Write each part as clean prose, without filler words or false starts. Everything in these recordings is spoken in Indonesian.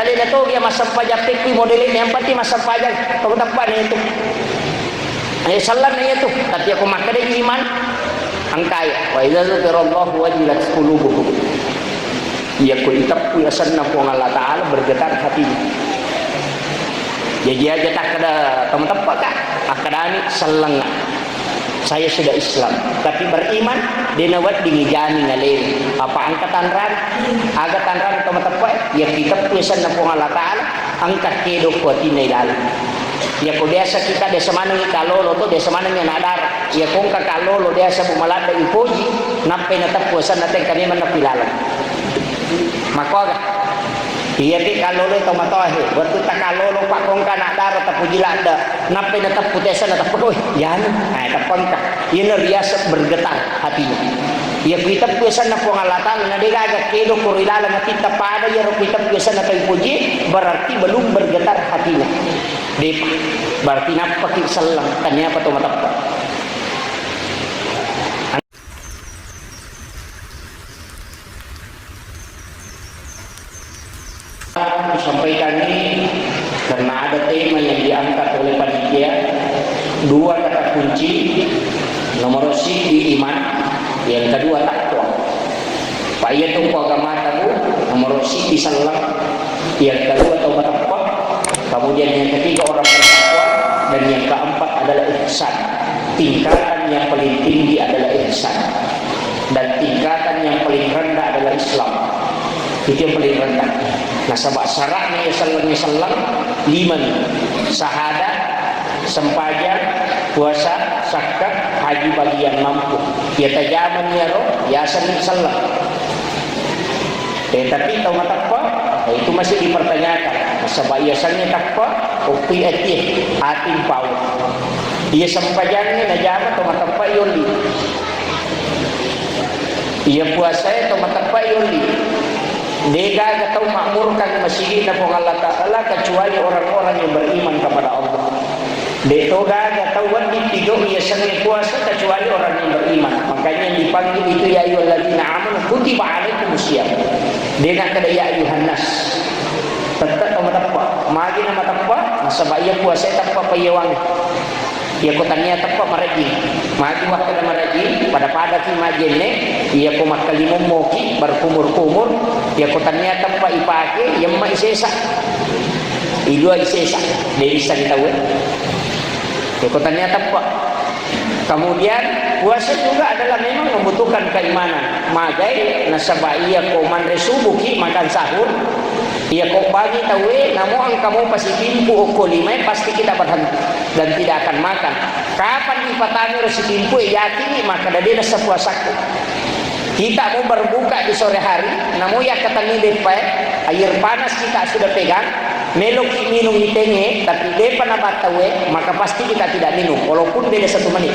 ali na to dia masam pajak tikwi modelin yang pati masam pajak kamu tapan itu salam itu tapi aku makan dia iman angkai wa idza dzukirallahu wajilat qulubuhum ya ku itap ya sanna ku Allah taala bergetar hatinya jadi aja tak ada kamu tapak kak akadami selang saya sudah Islam tapi beriman dinawat dingijani ngalil apa angkatan ran agatan ran kamu tapak ya kita ku sanna ku Allah taala angkat kedo ku tinai dalam ya ko biasa kita desa mana ni kalolo to desa mana ni nadar ya kung ka kalolo desa bumalada ipoji nape na tapusan natin kami man napilala makoga iya ti kalolo to matohe waktu ta kalolo pa kung ka nadar tapuji lada nape na taputesa na tapoy yan ay tapon ka yun riasa bergetar hatinya ya kita puasan na po ngalatan na digaga kedo kurilala na kita pada ya kita puasan na tayo puji berarti belum bergetar hatinya Dep, berarti napakit salang kanya pa tumatapak. Sampaikan ini karena ada tema yang diangkat oleh panitia, dua kata kunci, nomor si iman, yang kedua takwa. Pak iya tu agama tahu, nomor si salang, yang kedua taubat takwa. Kemudian yang ketiga orang bertakwa dan yang keempat adalah ihsan. Tingkatan yang paling tinggi adalah ihsan dan tingkatan yang paling rendah adalah Islam. Itu yang paling rendah. Nah sebab syaratnya salam 5 nih. Syahadat, sembahyang, puasa, zakat, haji bagi yang mampu. Ya tajaman ya roh, ya salam. Tapi taubat takwa itu masih dipertanyakan. Sebab iasannya takwa ukti etih atim pau ia sampajangnya najama to matakwa yoli ia puasa to matakwa yoli dega atau makmurkan masjid na po Allah Taala kecuali orang-orang yang beriman kepada Allah detoga atau wadi tigo iasannya puasa kecuali orang yang beriman makanya yang dipanggil itu ya ayyuhalladzina amanu kutiba alaikumusiyam dengan kada ya ayyuhan nas tetap kamu takwa, magi nama takwa, sebab ia puasa takwa payawang. Ia kotanya takwa maraji, magi waktu maraji pada ki majene, ia ko makalimu moki berkumur-kumur, ia kotanya takwa ipake, yang mai sesa, idua isesa, dari sana tahu. Ia kotanya takwa. Kemudian puasa juga adalah memang membutuhkan keimanan. Magai nasabah ia ko manresubuki makan sahur. Ia kau bagi tahu namun kamu pasti timpu ukur 5 pasti kita berhenti dan tidak akan makan. Kapan dipatami resi timpu yakini maka dari rasa puasaku. Kita mau berbuka di sore hari, namun ya katanya depai air panas kita sudah pegang, melok minum itenge tapi depan apa tahu maka pasti kita tidak minum walaupun beda 1 menit.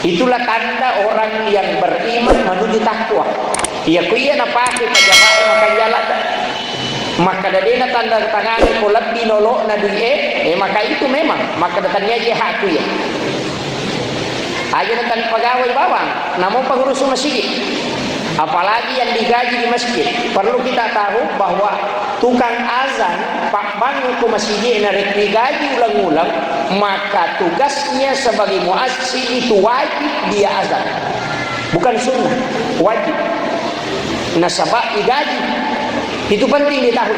Itulah tanda orang yang beriman menuju takwa. Ia kuiya na pakai pajabat makan jalan. Maka dadena tanda tangan kolat dinolok na duie maka itu memang maka datangnya je hakku ya aja datang pegawai bawang namun pengurus masjid apalagi yang digaji di masjid perlu kita tahu bahwa tukang azan pak bangun ke masjid narik digaji ulang-ulang maka tugasnya sebagai muazzin itu wajib dia azan bukan sunnah wajib nah sebab digaji itu penting ditahu.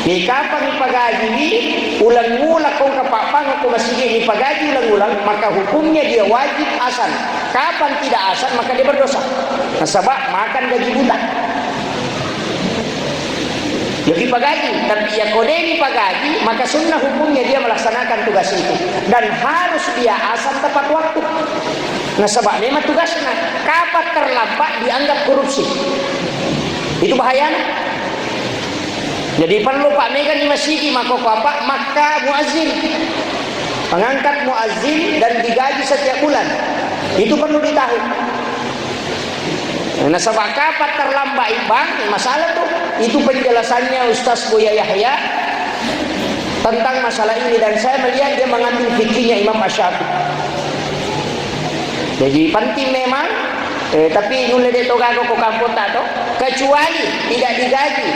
Jadi kapan dipagaji ini ulang-ulang kong kapapang atau masjid dipagaji ulang-ulang maka hukumnya dia wajib asan. Kapan tidak asan maka dia berdosa. Nah, sebab makan gaji buta. Jadi pagaji, tapi ya kode dipagaji maka sunnah hukumnya dia melaksanakan tugas itu dan harus dia asan tepat waktu. Nah sebab memang tugasnya kapan terlambat dianggap korupsi. Itu bahaya. Jadi perlu Pak Mega di masjid maka muazzin mengangkat muazzin dan digaji setiap bulan. Itu perlu ditahu. Nah sebab kapan terlambat bang masalah tuh itu penjelasannya Ustaz Buya Yahya tentang masalah ini dan saya melihat dia mengambil fikihnya Imam Asy-Syafi'i. Jadi penting memang tapi nulis di toga ko kampung tato kecuali tidak digaji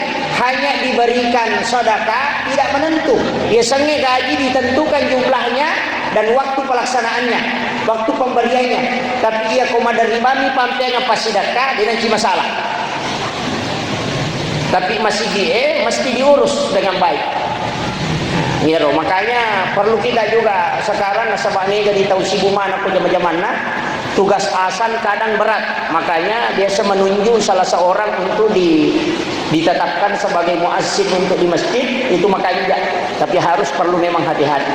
hanya diberikan sedekah tidak menentu. Biasanya gaji ditentukan jumlahnya dan waktu pelaksanaannya, waktu pemberiannya. Tapi ia koma dari mami pampeng apa sedekah dengan masalah. Tapi masih mesti diurus dengan baik. Ya, makanya perlu kita juga sekarang nasabahnya jadi tahu si bumana aku zaman tugas asan kadang berat. Makanya biasa menunjuk salah seorang untuk ditetapkan sebagai muazzin untuk di masjid itu makanya enggak. Tapi harus perlu memang hati-hati.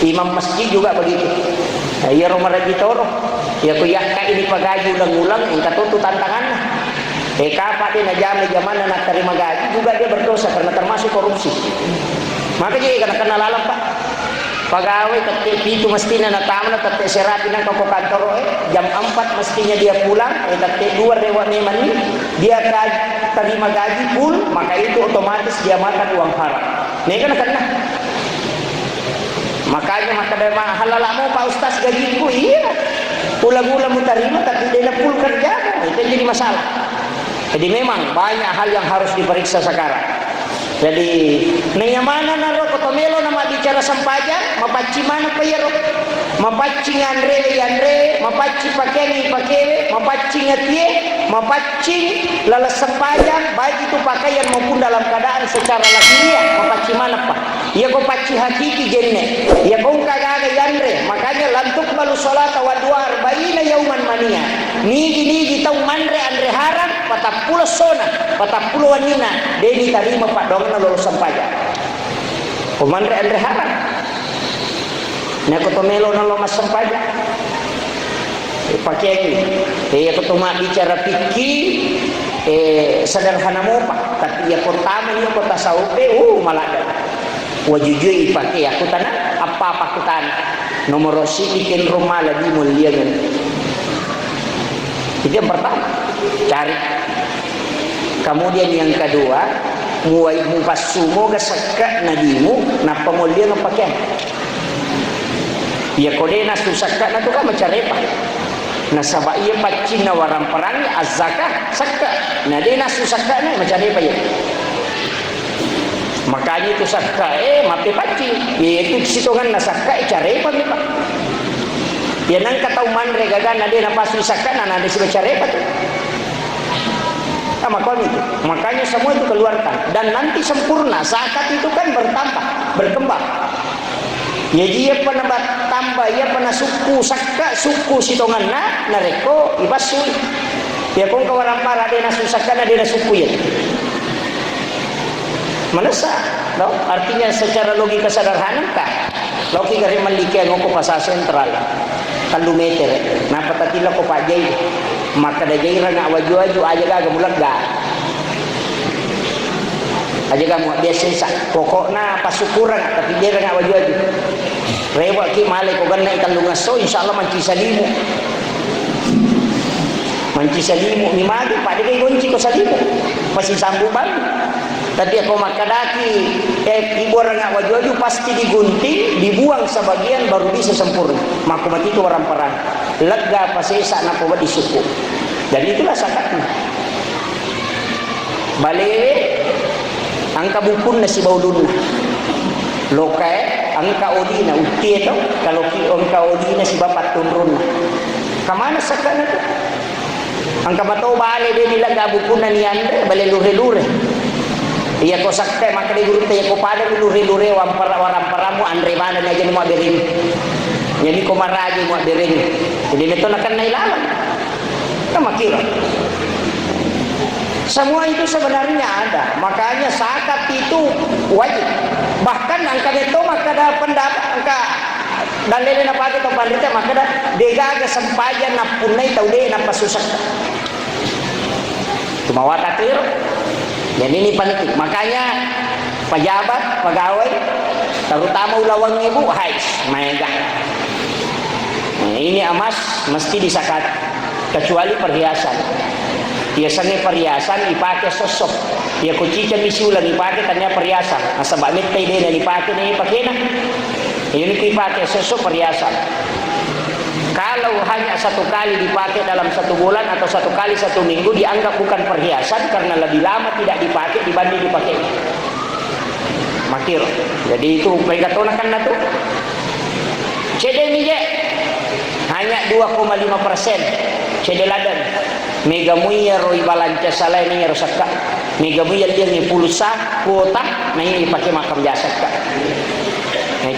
Imam masjid juga begitu. Ya rumah regitoro. Ya ku yakka ini pagaji ulang-ulang engka tutu tantangan. Kapan dia najam zaman nak terima gaji juga dia berdosa karena termasuk korupsi. Maka jadi kena lalap pak. Pegawai ketik itu mestinya na tamu na ketik serapi na kau kantor jam 4 mestinya dia pulang. Ketik 2 lewat memang ini dia terima gaji full, maka itu otomatis dia makan uang haram. Ini kan kena. Makanya maka memang halalamu Pak Ustaz gajiku iya. Ulang-ulang mu terima tapi dia full kerja itu jadi masalah. Jadi memang banyak hal yang harus diperiksa sekarang. Jadi mana naro kotomelo nama bicara sampaja, mapaci mana payero, mapaci andre, mapaci pakewe, mapaci ngatie, mapaci lalas sampaja, baik itu pakaian maupun dalam keadaan secara lahiriah, mapaci mana pak? Ya kau paci hakiki jenne, ya kau kagak yandre, makanya lantuk balu sholat wa dua arba'ina yauman mania. Nigi tahu andre haram, patah pulau sona, patah pulau wanina, dia diterima pak dong na lulusan pajak. Komandre andre haram. Nah kotomelo na lomas sampajak. Pakai ini. Aku cuma bicara fikih sederhana mo pak. Tapi ya pertama ya kota saupe, malada. Wajujui pakai aku tanah apa aku tanah. Nomor si bikin rumah lagi mulia kan. Itu yang pertama. Cari. Kemudian yang kedua, muai mufassumo gasakka nadimu na pamulya ng pakyan. Ya kode na susakka na to ka macarepa. Na sabaiya pacin na warang perang azzaka sakka. Na de na susakka na macarepa ya. Makanya itu sakka mape pacin. Yaitu sitongan na sakka carepa mi pak. Ya nang katau manre gaga na de na pasu sakka na de si carepa tu. Makanya semua itu keluarkan dan nanti sempurna. Zakat itu kan bertambah, berkembang. Ya dia pernah tambah, ya pernah suku sakka, suku sitongan nareko ibasui. Ya kong kawaran para dena susakka na dena suku ya. Manasa, no? Artinya secara logika sederhana kah? Logika rimaliki ngoko pasar sentral. Kilometer, napa tatila ko pajay, maka dajay ra nga waju aja gaga mulag ga. Aja kamu biasa sa pokok na pasukuran tapi dia ra nga waju. Rewa ki male ko ganna ikan lungaso insyaallah manci salimu. Manci salimu ni magi pade kay gonci ko salimu. Pasti sambu bang. Tadi aku makadaki ibu orang waju pasti digunting, dibuang sebagian baru bisa sempurna. Maku mati itu orang perang. Lega pasesa na po di suku. Dan itulah zakatnya. Balik angka bukun na si baudun. Lokai angka odina uti itu kalau angka odina si bapak turun. Kamana zakatnya tu? Angka batau balik dia nilaga bukun na ni andre balik lure-lure. Iya ko sakte maka di guru teh ko pada lure-lure waram-paramu andre mana aja mo berin. Jadi ko maraji mo berin. Jadi neto nakan nailalan. Kamakira. Semua itu sebenarnya ada. Makanya zakat itu wajib. Bahkan angka neto maka ada pendapat angka dalilnya apa itu pandita maka ada degaga sempajan na punai tau de na pasusak. Cuma watatir. Dan ini penting, makanya pejabat, pegawai, terutama ulawang ibu, mega. Nah, ini emas mesti disakat, kecuali perhiasan. Biasanya perhiasan dipakai sosok. Ya kucikan misulan dipakai tanya perhiasan. Asa bakit tayo din na dipakai na ipakai na. Ini dipakai sosok perhiasan. Kalau banyak satu kali dipakai dalam satu bulan atau satu kali satu minggu dianggap bukan perhiasan karena lebih lama tidak dipakai dibanding dipakai makir. Jadi itu mereka tonakan itu. CD ni je hanya 2,5% CD ladan. Mega muya roi balanca salai ni rosakka. Mega muya dia ni pulsa kuota na ini dipakai makam jasad kak.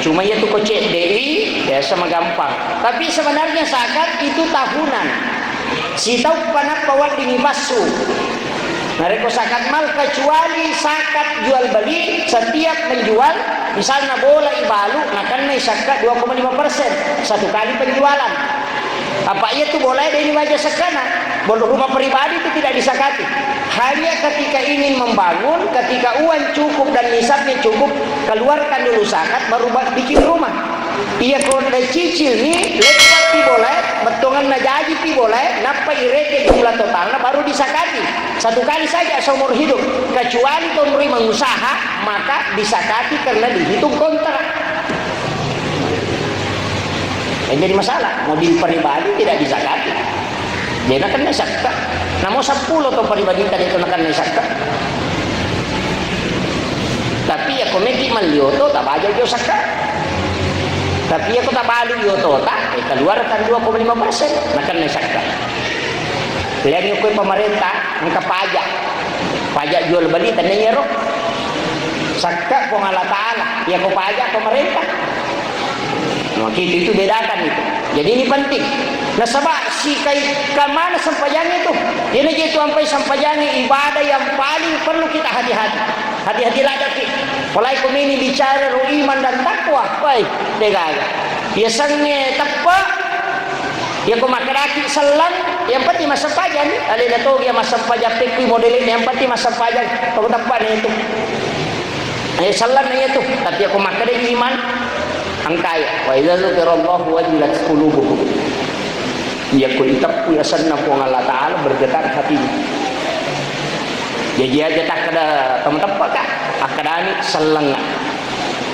Cuma ya tu kocek DI ya sama gampang. Tapi sebenarnya zakat itu tahunan. Si tahu panak bawa dini basu. Mereka zakat mal kecuali zakat jual beli setiap menjual misalnya bola ibalu akan naik zakat 2,5% satu kali penjualan. Apa ia tu boleh dari wajah sekana. Rumah pribadi itu tidak disakati. Hanya ketika ingin membangun, ketika uang cukup dan nisabnya cukup, keluarkan dulu zakat baru bikin rumah. Ia kalau ada cicil ni, lepas pi boleh, betongan najaji pi boleh, napa ireke jumlah totalnya baru disakati. Satu kali saja seumur hidup. Kecuali kau mengusaha, maka disakati karena dihitung kontrak. Yang jadi masalah, mobil pribadi tidak disakati. Dia nak kena zakat. Namun 10 atau pribadi tadi itu nak kena zakat. Tapi aku mesti malioto tak baca jo zakat. Tapi aku tak balik yoto tak, keluarkan 2,5% nak kena zakat. Lihat aku pemerintah angka pajak jual beli tandanya roh. Zakat pun Allah Taala, ya aku pajak pemerintah. Nah, itu bedakan itu. Jadi ini penting. Nah sebab si kemana sampaiannya itu? Ini itu sampai sampaiannya ibadah yang paling perlu kita hati-hati. Hati-hatilah daki. Mulai ini bicara iman dan takwa. Baik, degaga. Biasanya tepat. Ya kau makaraki selang. Yang penting masa pajan. Alina tu dia masa pajan pikir model ini. Yang penting masa pajan. Kau tepat itu. Selang itu. Tapi aku makaraki iman. Angkaya wa idza dzukirallahu wajilat qulubuhum. Ya kulitab ya sanna pun Allah Taala bergetar hatinya. Jadi aja tak ada teman-teman kak akademik seleng.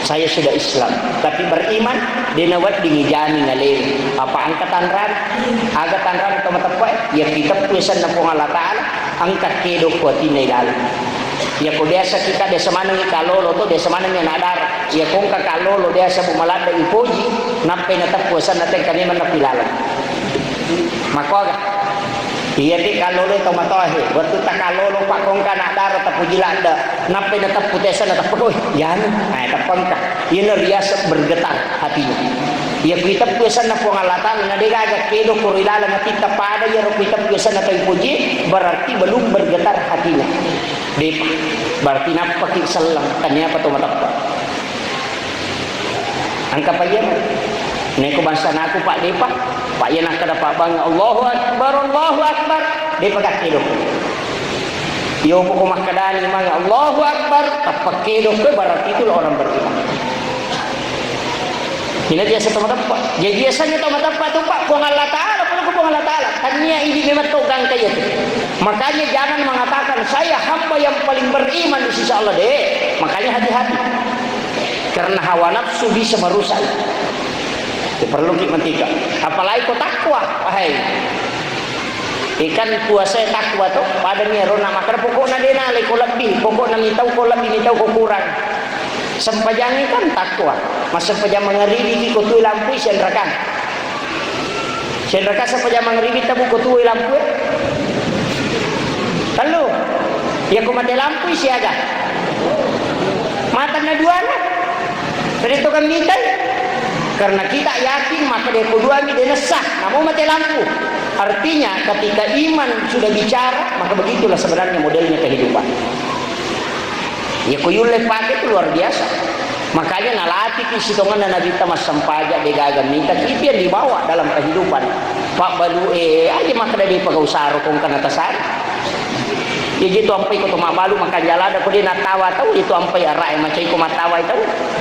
Saya sudah Islam tapi beriman dinawat dingijani ngalih apa angkatan ran angkatan ran teman-teman ya kitab pun sanna pun Allah Taala angkat kedo kuati nilal. Ya ko desa kita desa mana ni kalolo to desa mana ni nadar ya kung ka kalolo desa bumalada ipoji nape na tapusan natin kanina na pilala makoga iya di kalolo to matohe waktu ta kalolo pak kung ka nadar tapuji lada nape na taputesan na tapoy yan ay tapangka yan rias bergetar hatinya ya kita puasan na pengalatan na digaga kedo kurilala na kita pada ya kita puasan na ipoji berarti belum bergetar hatinya. Depa berarti nak pakai selang tanya apa tu mata angka payah ni ko bangsa na aku pak depa pak ya nak kada pak bang Allahu akbar depa kaki do yo ko makadani mang Allahu akbar pakai do ke berarti itu orang beriman. Ini biasa teman-teman. Jadi biasanya teman-teman tu pak buang Allah Taala, buang Allah Taala. Tanya ini memang togang kaya tu. Makanya jangan mengatakan saya hamba yang paling beriman di sisi Allah deh. Makanya hati-hati. Karena hawa nafsu bisa merusak. Itu perlu kita mentika. Apalagi kau takwa, wahai. Ikan puasa takwa tu pada ni rona makan pokoknya dia nak kau lebih, pokoknya ni tahu kau lebih, ni tahu kau kurang. Sempajangi kan takwa. Masa sempajang mengeridi kau tu lampu sendrakan. Sendrakan sempajang mengeridi tabu kau tu lampu. Lalu, ya kau mati lampu siaga. Mata na dua lah. Jadi tu kan minta. Karena kita yakin maka dia kedua ni dia sah. Namun mati lampu. Artinya ketika iman sudah bicara maka begitulah sebenarnya modelnya kehidupan. Ya kuyule pakai itu luar biasa. Makanya nalati kisitongan dan Nabi Tamas sampaja degagan minta itu yang dibawa dalam kehidupan. Pak balu aja maka dari pagausaro kong kanatasan. Ya gitu ampai ko tumabalu makan jalada ko dia natawa tahu itu ampai arai macam ko matawa itu.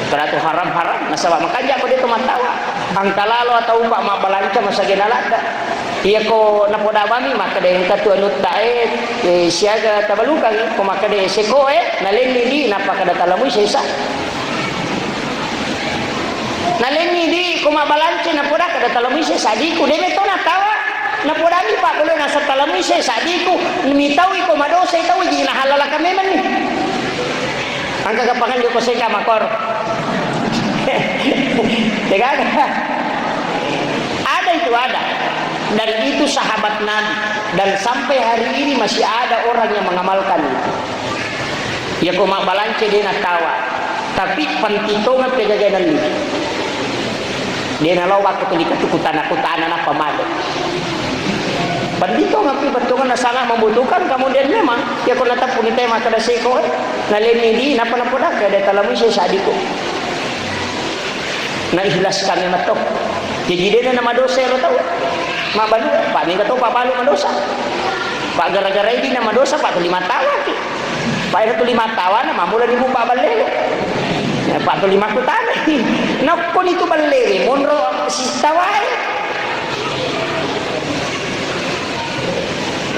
Kada tu haram-haram nasaba makan ja ko dia matawa. Ang kalalo atau pak mabalanca masa ginalada. Iya ko napoda bami maka de katu anut tae siaga tabalukan ko maka de seko naleni di napa kada talamu sesa. naleni di kuma balance na poda kada talamise sadiku deme to na tawa na poda mi pa kulo na sa talamise sadiku mitawi ko madosa itawi di na halala kami man ni ang kagapangan ko sa kamakor tega ada itu ada dan itu sahabat Nabi dan sampai hari ini masih ada orang yang mengamalkan itu ya kuma balance dia na tawa tapi pantitongan pegaganan ni dia na lawak ko tuli katukutan-kutanan na pamado pandito ngapi betungan na sangat membutuhkan kemudian memang ya ko natap punita maka da seko na lemidi na panapoda kada talamu siya sadiko na ihlaskan na to jadi dia na madosa ro tahu mabalu pa ni ka to papalo madosa pa gara-gara ini na madosa pa 5 tawa ki pa ito 5 tawa na mamula ni mo pabalele ya pa to 5 tawa na ko nito balele monro sistawai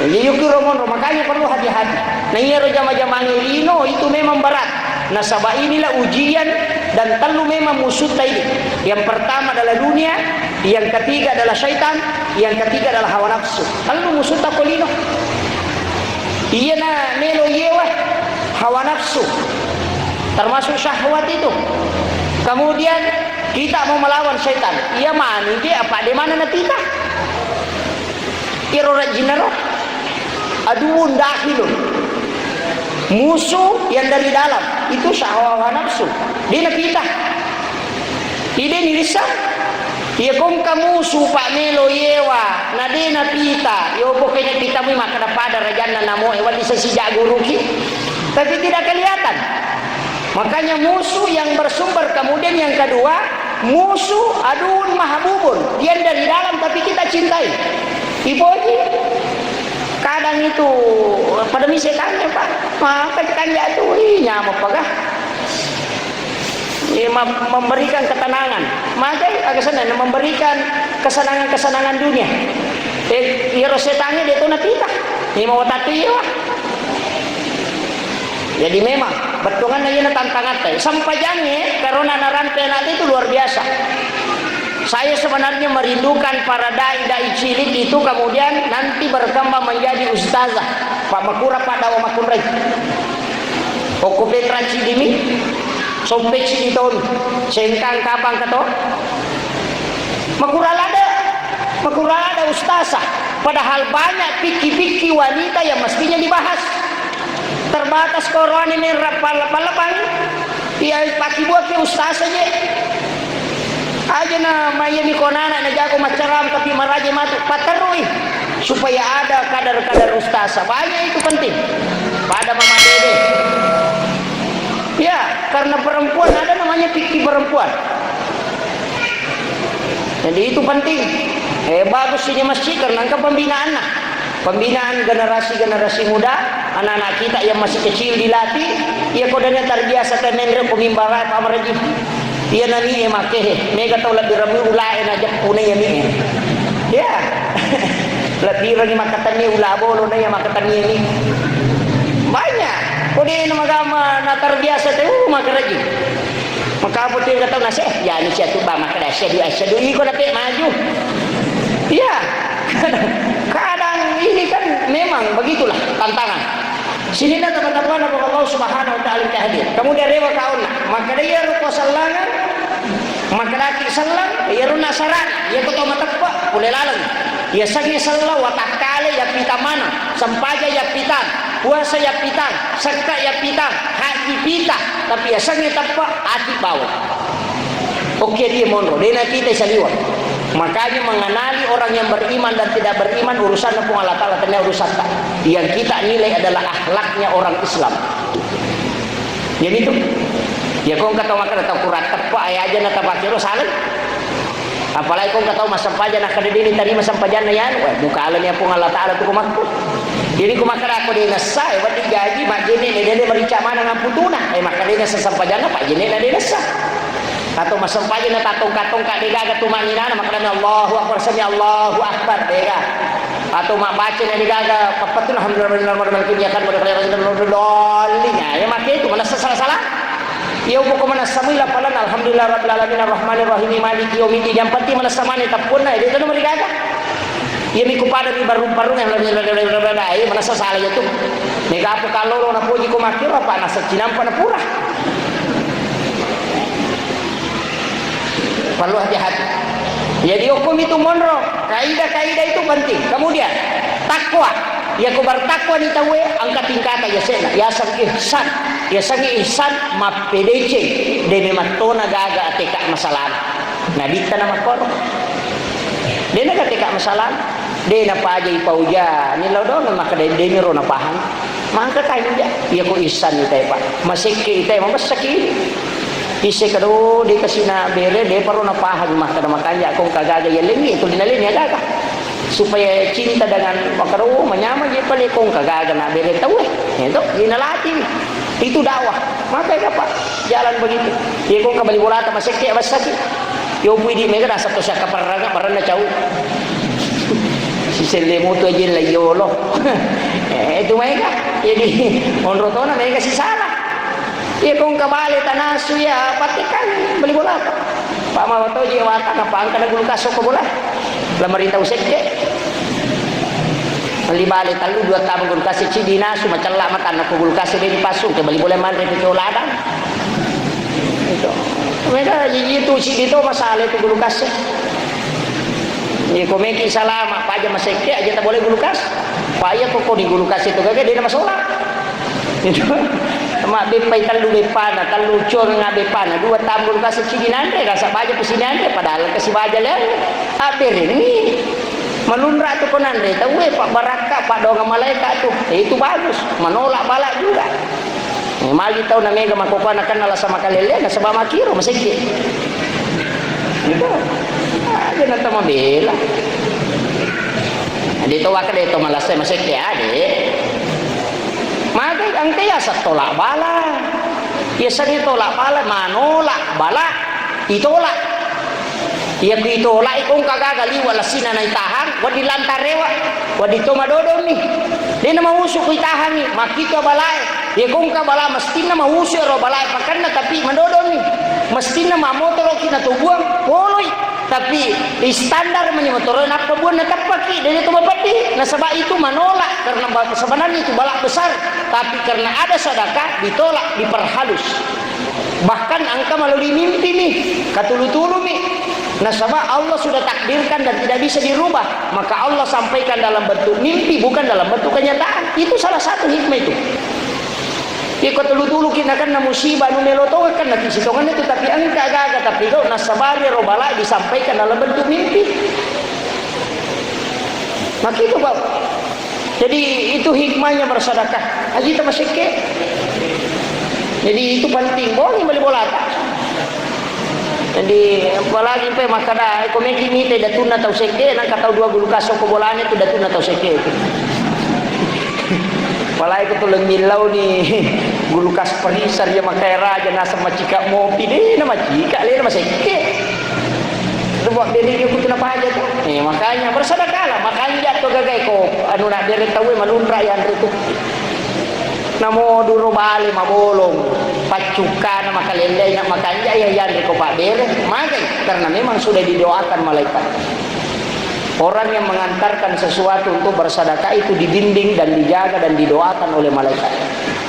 yukiro monro makanya perlu hati-hati nah iya ro jama-jama ngirino itu memang berat nah sabah inilah ujian dan telu memang musuh ini yang pertama adalah dunia yang ketiga adalah syaitan yang ketiga adalah hawa nafsu telu musuh takolino iya na nelo yewa hawa nafsu termasuk syahwat itu kemudian kita mau melawan syaitan iya mani dia apa di mana natita irora jinaro aduun dahilun musuh yang dari dalam itu syahwat nafsu dia nakita ide nirisa iya kong kamusu pak melo yewa na dia napita yo pokoknya kita mo makada pada rajana namo ewan isa si jaguruki tapi tidak kelihatan makanya musuh yang bersumber kemudian yang kedua musuh aduun mahabubun dia dari dalam tapi kita cintai iboji kadang itu pada misalnya pak maka kan jatuh nyamuk pagah memberikan ketenangan maka agak sana memberikan kesenangan-kesenangan dunia ya setannya dia tuh natita ini mau tati ya jadi memang betungan aja tantangan teh sampai jangan karena narantai nanti itu luar biasa saya sebenarnya merindukan para dai-dai cilik itu kemudian nanti berkembang menjadi ustazah Pak Makura Pak Dawa Makunrai Okupetra Cidimi Sompek Ciditon Sengkang Kapang Keto Makura ada ustazah padahal banyak piki-piki wanita yang mestinya dibahas terbatas koran ini rapal-lapang ya paki buat ke ustazah aja na mayami konana na jago macaram tapi maraja matu patarui supaya ada kadar-kadar ustazah banyak itu penting pada mama dede ya karena perempuan ada namanya pikir perempuan jadi itu penting bagus ini masjid karena pembinaan generasi muda anak-anak kita yang masih kecil dilatih ya kodenya terbiasa tenendre pemimbara Pak Marji dia nani make mega tau lebih rami ulai aja punai ni ya lebih rami makatani ula bolo na ya makatani ini banyak kode nama agama na terbiasa tu makaraji maka apa tu kata nasi ya ni siatu ba makada syadu iko dapat maju ya kadang ini kan memang begitulah tantangan sini dah teman-teman Allah Subhanahu wa taala hadir kemudian rewa kaun maka dia ruko sallangan maka laki sallang ya runa saran ya ko matakpa kulelalang ya sagi sallah wa takale ya pita mana sampaja ya pitan puasa ya pitan sakka ya pitan haji pita tapi ya sagi tappa ati bawa oke dia monro dia kita saliwa makanya mengenali orang yang beriman dan tidak beriman urusan pun Allah Ta'ala tanya urusan tak yang kita nilai adalah akhlaknya orang Islam jadi itu ya kau kata makan atau kurat tepak ayah aja nata bakiro salah apalagi kau kata mas sampajan nak kadini tadi mas sampajan yan buka alamnya pun Allah Ta'ala tu kumakku jadi kumakar aku di nasa wadi gaji mak jene dia merica mana ngamputuna maka dia nasa sampajan apa jene dia nasa atau masampaje na tatong-katong ka digaga tumanina makana Allahu akbar sami Allahu akbar dega atau mak baca na digaga papatul alhamdulillah ya kan boleh ya make itu mana salah-salah Ya upo mana samila palan alhamdulillah rabbil alamin arrahmanir rahim maliki yaumiddin yang penting mana samane tapuna itu nama dikata. Ya miku pada mi baru-baru yang lebih mana salah ya tuh. Mega apa kalau na puji ko makir apa nasa cinampa na pura. Perlu hati-hati. Jadi hukum itu monro, kaidah-kaidah itu penting. Kemudian takwa. Ya ko bertakwa ni tawe angkat tingkatan ya sena ya sang ihsan ya sang ihsan ma PDC de matona gaga atika masalah na dita na makor de na atika masalah de na pa jay pauja ni lodo na makade de ni ro na pahang mangka tayo dia ya ko ihsan ni tayo pa masiki tayo mamasaki isi kado de kasina bere de paro na pahang makada makanya kung kagaga ya lengi itu dinalin ya gaga supaya cinta dengan makaru menyama je pale kong kagaga na bere tahu itu ginalati itu dakwah maka apa jalan begitu ye kong kabali bolata masake abasaki yo puidi mega rasa to saka parraga parana cau si selle moto aja la yolo itu mega jadi onrotona mega si salah ye kong kabali tanasu ya patikan beli bolata pak mawato je wata na pangka na gulukaso ko bola lamarita usekke malibali talu dua tabung gulkasi cidina cuma celak mata anak gulkasi dia dipasung ke bali boleh mandre itu ladang itu mereka itu si itu masalah itu gulkasi ni komeki salama apa aja masekke aja tak boleh gulkas pak ya kok di gulkasi itu kagak dia masalah itu mak bepai talu bepana talu cor ngabepana dua tabung gulkasi cidina rasa baja pesini padahal kasih baja le akhir ini menundra tu konandre tahu pak baraka pak doa malaikat tu itu bagus menolak balak juga mali tahu na mega makopana kan ala sama kalele na sabab makiro masiki itu aja nata mabela dito wakade to malase masiki ade magai ang kaya sa tolak bala biasanya tolak bala manolak bala itolak ya ditolak ikong kagagali wala sina na itahan wadi lantarewa wadi tomadodo ni di na mausok itahan ni makita balay ya kung kabala mesti na mausok ro balay pakan na tapi madodo ni mesti na mamotoro kinatubuang poloy tapi standar menyemotoro na pabuan na tapaki dari itu mapati nasaba itu menolak karena sebenarnya itu balak besar tapi karena ada sedekah ditolak diperhalus bahkan angka melalui mimpi nih katulu-tulu nih nasabah Allah sudah takdirkan dan tidak bisa dirubah maka Allah sampaikan dalam bentuk mimpi bukan dalam bentuk kenyataan itu salah satu hikmah itu ikut dulu kita kan musibah nu melotongan kan nanti sitongan itu tapi angka gaga tapi kalau nasabah robala disampaikan dalam bentuk mimpi maka itu Pak jadi itu hikmahnya bersedekah haji tamasike jadi itu penting boleh bolata jadi apalagi pe makada komeki ni te datuna tau seke nang katau dua gulu kaso ko bolanya tu datuna tau seke itu palai ko tulung milau ni gulu kas perisar ya makai raja nasa macika mopi deh na macika le na seke tu buat diri dia kutu napa aja tu makanya bersedekahlah makanya to gagai ko anu nak dere tahu manundra ya itu namo duro bali mabolong pacukan makalendai nak makanya ya yang ko pak bere makai karena memang sudah didoakan malaikat orang yang mengantarkan sesuatu untuk bersedekah itu dibimbing dan dijaga dan didoakan oleh malaikat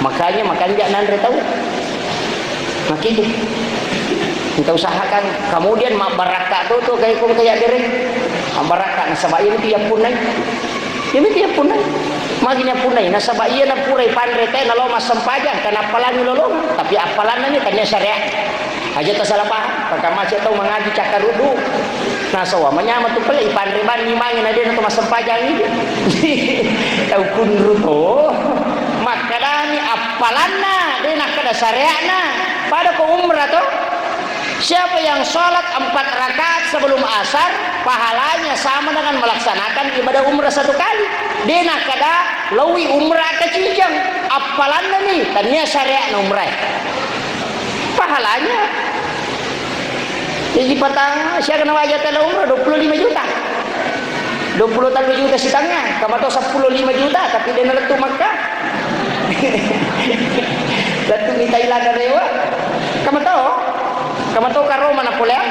makanya nandre tahu makitu kita usahakan kemudian mak barakah tu kayak kong kayak bere barakah nasabah ini tiap punai ini tiap punai maginya punai nasabah iya na purai pandre teh na lomas sempajang kana apalan lolong tapi apalannya kan syariat aja tak salah paham pertama saya tahu mengaji cakar rudu nah sawa menyama tu pele pandre ban mimangin ada na mas sempajang ini tahu kun rudo makadani apalanna de nak kada syariatna pada ko umrah tu siapa yang sholat 4 rakaat sebelum asar pahalanya sama dengan melaksanakan ibadah umrah 1 kali dia nak kada lawi umrah ke Cijang apalannya nih tanya syariat umrah pahalanya jadi patang siapa kena wajah tela umrah 25 juta 23 juta sitangnya kamu tahu 15 juta tapi dia neletu Makkah letu minta ilah dewa Kamu tahu karo mana boleh?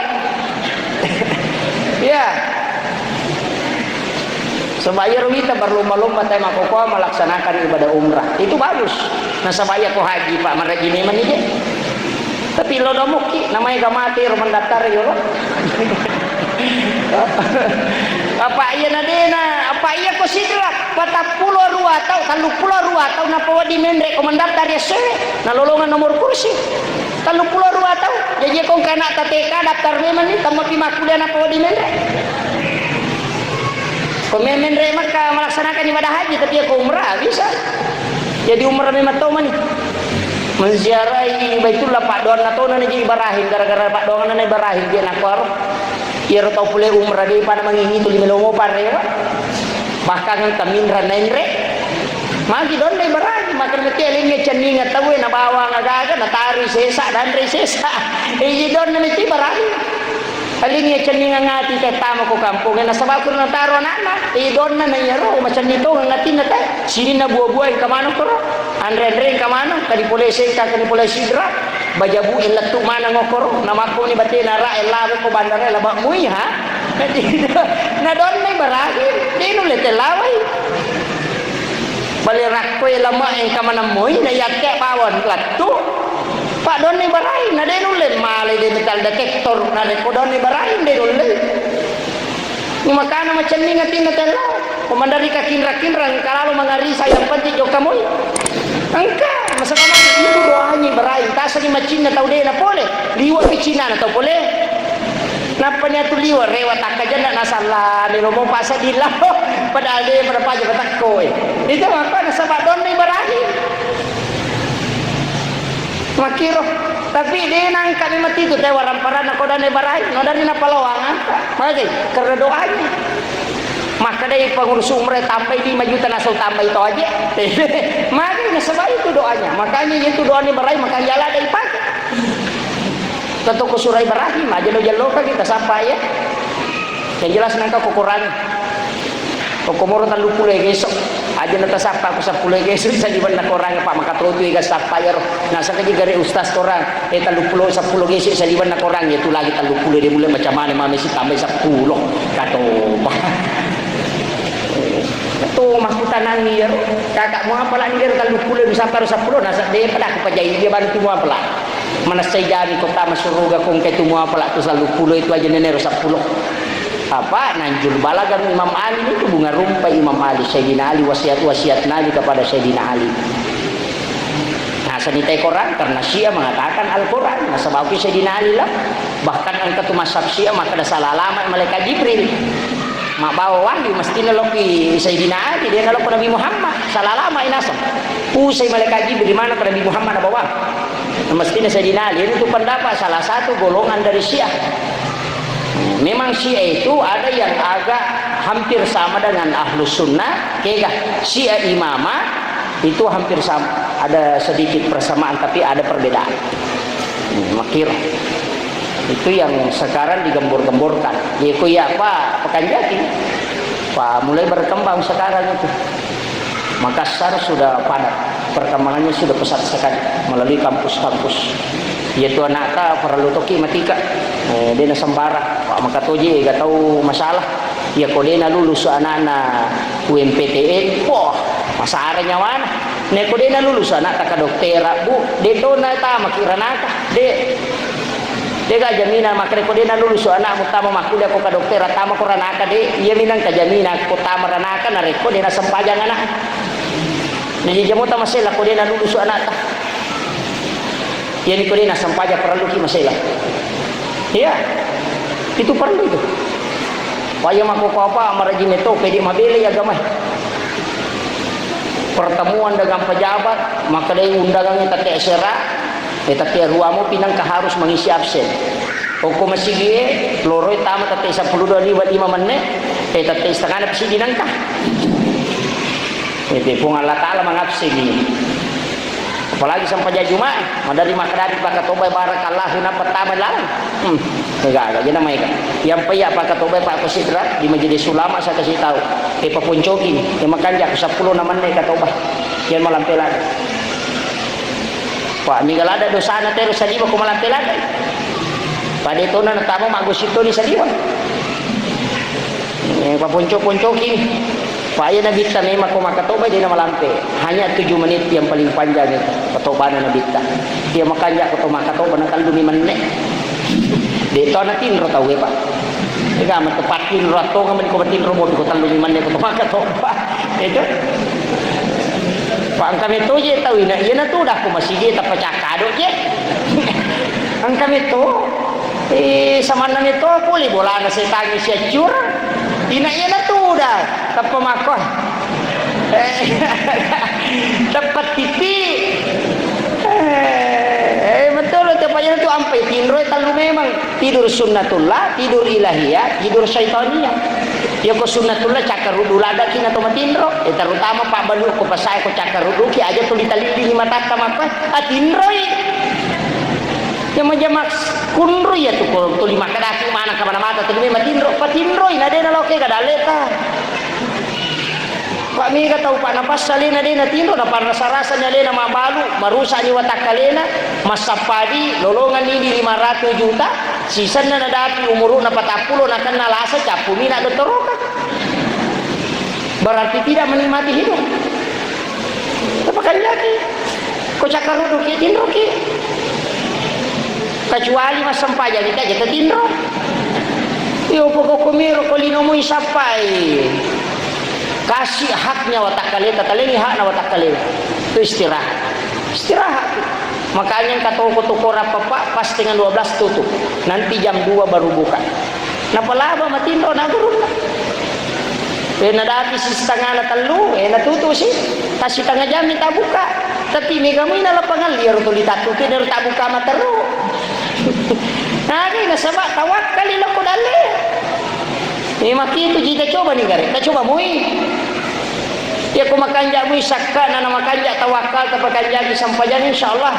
Ya. Sebaya kita berlomba-lomba tema koko melaksanakan ibadah umrah. Itu bagus. Nah sebaya ko haji Pak marajini man ije. Tapi lo domuki namanya gamati ro mendaftar yo lo. Apa iya nadena? Apa iya ko sidrak? 42 tahun, 32 tahun na pawadi mendre ko mendaftar ya se. Na lolongan nomor kursi. 32 tahun. Jadi kong kana tateka daftar memang ni tamo pimakuliah na pawadi mendre. Komemen maka melaksanakan ibadah haji tapi aku umrah bisa. Jadi umrah memang tahu mana? Menziarahi Baitullah Pak Doan atau nana jadi Ibrahim gara-gara Pak Doan nana Ibrahim dia nakor. Ia tahu boleh umrah dia pada mengingi tu lima lomo pare. Bahkan yang taminra nendre. Magi don dai Ibrahim makan betel ini ceninga tahu na bawa ngagaga na tari sesa dan sesa. Ini don nana Ibrahim. Alingnya cening ngati teh tama ko kampung na sabab ko na taro anak idon na nayaro macam nito ngati na teh sini na buah-buah ka mano ko andre ka mano kadi polisi dra bajabu elatu mana ngokor nama ko ni bati na ra elawe ko bandara laba mui ha na don may baragi di no lete laway balirak ko lama en ka manamoy na yakke bawon latu Pak Doni barahin na din ulit malay din metal detektor na ko Doni barahin din ulit ni makana macam ni ngatin na tela komandari ka kinra kalalo mangarisa yang penting jo kamoy angka masa kama itu doanya barahin tasa ni macin na tau de na pole liwa picina na tau pole napanya tu liwa rewa takajan na nasala ni romo pasa dilaw padahal dia berapa aja batakko itu apa nasa Pak Doni barahin makiro tapi dia nang kami mati itu teh waramparan ako dan barai no dari na palawangan magi karena doanya maka dari pengurus umrah tambah 5 juta nasol tambah itu aja magi nasabay itu doanya makanya itu doanya barai maka jala dari pakai tentu ke surah Ibrahim aja lo jalo kita sampai ya yang jelas nangka kukurangi Kokomoro tan lupule gesok aja nata sapa aku sapule gesok sa di banda korang Pak maka trotu iga sapayar nasa ka gare ustaz korang tan lupulo 10 gesok sa di banda korang itu lagi tan lupule dia mulai macam mana mami si tambah 10 kato kato makutan nangir kakak mau apa lah nangir tan lupule bisa taruh 10 nasa dia pada aku pajai dia bantu mau apa lah mana saya jadi kota masyuruga kong ketu mau apa lah tu selalu pulo itu aja nenero 10 apa nanjul balagan Imam Ali itu bunga rumpai Imam Ali Sayyidina Ali wasiat Nabi kepada Sayyidina Ali. Nah sanitai Quran karena Syiah mengatakan Al-Quran nah sebab itu Sayyidina Ali lah bahkan angka tu masab Syiah maka ada salah alamat malaikat Jibril mak bawa wahyu mesti naloki Sayyidina Ali dia nalok Nabi Muhammad salah alamat inasam pusai malaikat Jibril mana Nabi Muhammad bawa mestinya Sayyidina Ali itu pendapat salah satu golongan dari Syiah. Memang Syiah itu ada yang agak hampir sama dengan Ahlus Sunnah, kayak Syiah Imamah itu hampir sama, ada sedikit persamaan tapi ada perbedaan. Makir itu yang sekarang digembur-gemburkan. Yaitu ya Pak Pekanjati, Pak mulai berkembang sekarang itu. Makassar sudah padat, perkembangannya sudah pesat sekali melalui kampus-kampus. Yaitu anak perlu toki matika dia sembara Pak maka toje gak tahu masalah ya kau dia lulus anak-anak UMPTN wah masaranya mana nek kau dia lulus anak tak doktera bu dia tu nak tamak kiranaka dia gak jaminan maka kau dia lulus anak mutama makul dia kau ka doktera tamak kiranaka dia ia minang ka jaminan kau tamar ranaka na reko dia sempajang anak ni jamu ta masela kau dia lulus anak ta yani kau dia sempajang perlu ki masela iya itu perlu itu waya mako apa marajin itu pedi mabili agama pertemuan dengan pejabat maka dari undangannya tak esera tapi ruamu pinang ka harus mengisi absen hukum masih gie loroi tamat tapi 10 25 menit tapi setengah pasti dinangka itu pun Allah Ta'ala mengabsen ini apalagi sampai Jumat madari makadari pakai tobai barakallahu na pertama lang enggak jadi namanya kan yang payah pakai tobai Pak Kusidra di majelis ulama saya kasih tahu papuncokin yang makan jak 10 naman nih kata tobai yang malam pelan Pak migalada dosa na terus sa diwa kumalante-lante. Pada itu na natamo magusito ni sa diwa. Papunco-punco kini. Paya na bita may makumakatoba di na malampe. Hanya 7 menit yang paling panjang itu katobanan na bita. Dia makanya ko makatoba na kalumi manne. Dito na tinro tawe pa. Ika matapatin rato nga man ko matinro mo ko kalumi manne ko makatoba. Itu. Pak ang kami to je tahu na iya na to dah ko masige ta pacakado je. Ang kami to sama na nito puli bola na sa tangi siya cur. Ina iya na to dah tapamakon. Dapat pipi. Betul itu panjang itu ampai tinro talu memang tidur sunnatullah, tidur ilahiyah, tidur syaitaniyah. Ya ko sunnatullah cakar rudu lada kina to matinro. Terutama Pak Balu ko pasay ko cakar rudu ki aja tuli talili ni mata tamapa atinroi. Ya majamak kunro ya tu ko tuli makadaki mana ka mana mata tuli matinro patinroi na de na loke kadaleta. Pak mi ka tau pa napas salina de na tinro na parasa-rasa nya lena mabalu marusa ni watak kalena masapadi lolongan ni 500 juta sisan na nadati umuru na 40 na kan nalasa capu mina do toroka berarti tidak menikmati hidup tapakan lagi ko cakarudu ki tinro ki kecuali mas sampaja kita jata tinro yo pokok komiro kolino mo isapai kasih haknya watak kalena talengi hak na watak kalena itu istirahat makanya kata toko rapapa pas dengan 12 tutup nanti jam 2 baru buka napalaba matinro nagurun nadati si setengah na telu natuto si kasi tengah jam minta buka tapi mega mo inalapangan liar to litatukin pero tak buka matero nagi nasaba tawakkal ila ko dali makito jita coba nih gare ta coba mui ya ko makanja mui sakka na makanja tawakal ta pakanja di sampajan insyaallah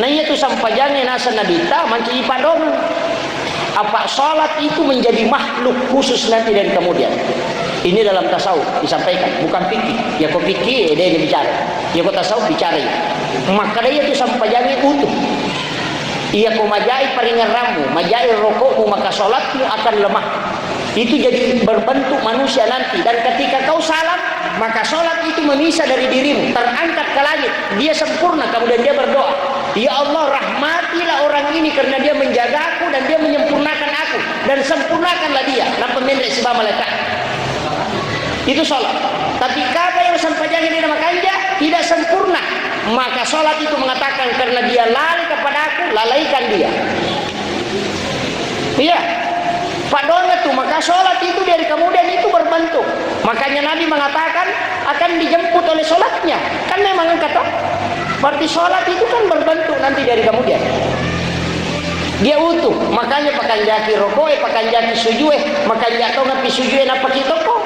nah iya tu sampajannya nasa nabita manci padong apa salat itu menjadi makhluk khusus nanti dan kemudian ini dalam tasawuf disampaikan bukan fikih ya ko fikih dia bicara ya ko tasawuf bicara maka dia tu sampajannya utuh iya ko majai paringan ramu majai rokokmu maka salatmu akan lemah itu jadi berbentuk manusia nanti dan ketika kau salam maka sholat itu memisah dari dirimu terangkat ke langit dia sempurna kemudian dia berdoa ya Allah rahmatilah orang ini karena dia menjaga aku dan dia menyempurnakan aku dan sempurnakanlah dia dan pemendek sebab malaikat itu sholat tapi kata yang sampaikan ini nama kanja tidak sempurna maka sholat itu mengatakan karena dia lari kepada aku lalaikan dia iya padona tuh maka sholat itu dari kemudian itu berbentuk makanya Nabi mengatakan akan dijemput oleh sholatnya kan memang kata berarti sholat itu kan berbentuk nanti dari kemudian dia utuh makanya pakan jaki rokoe pakan jaki sujue makan jatuh ngapi sujue napa ki toko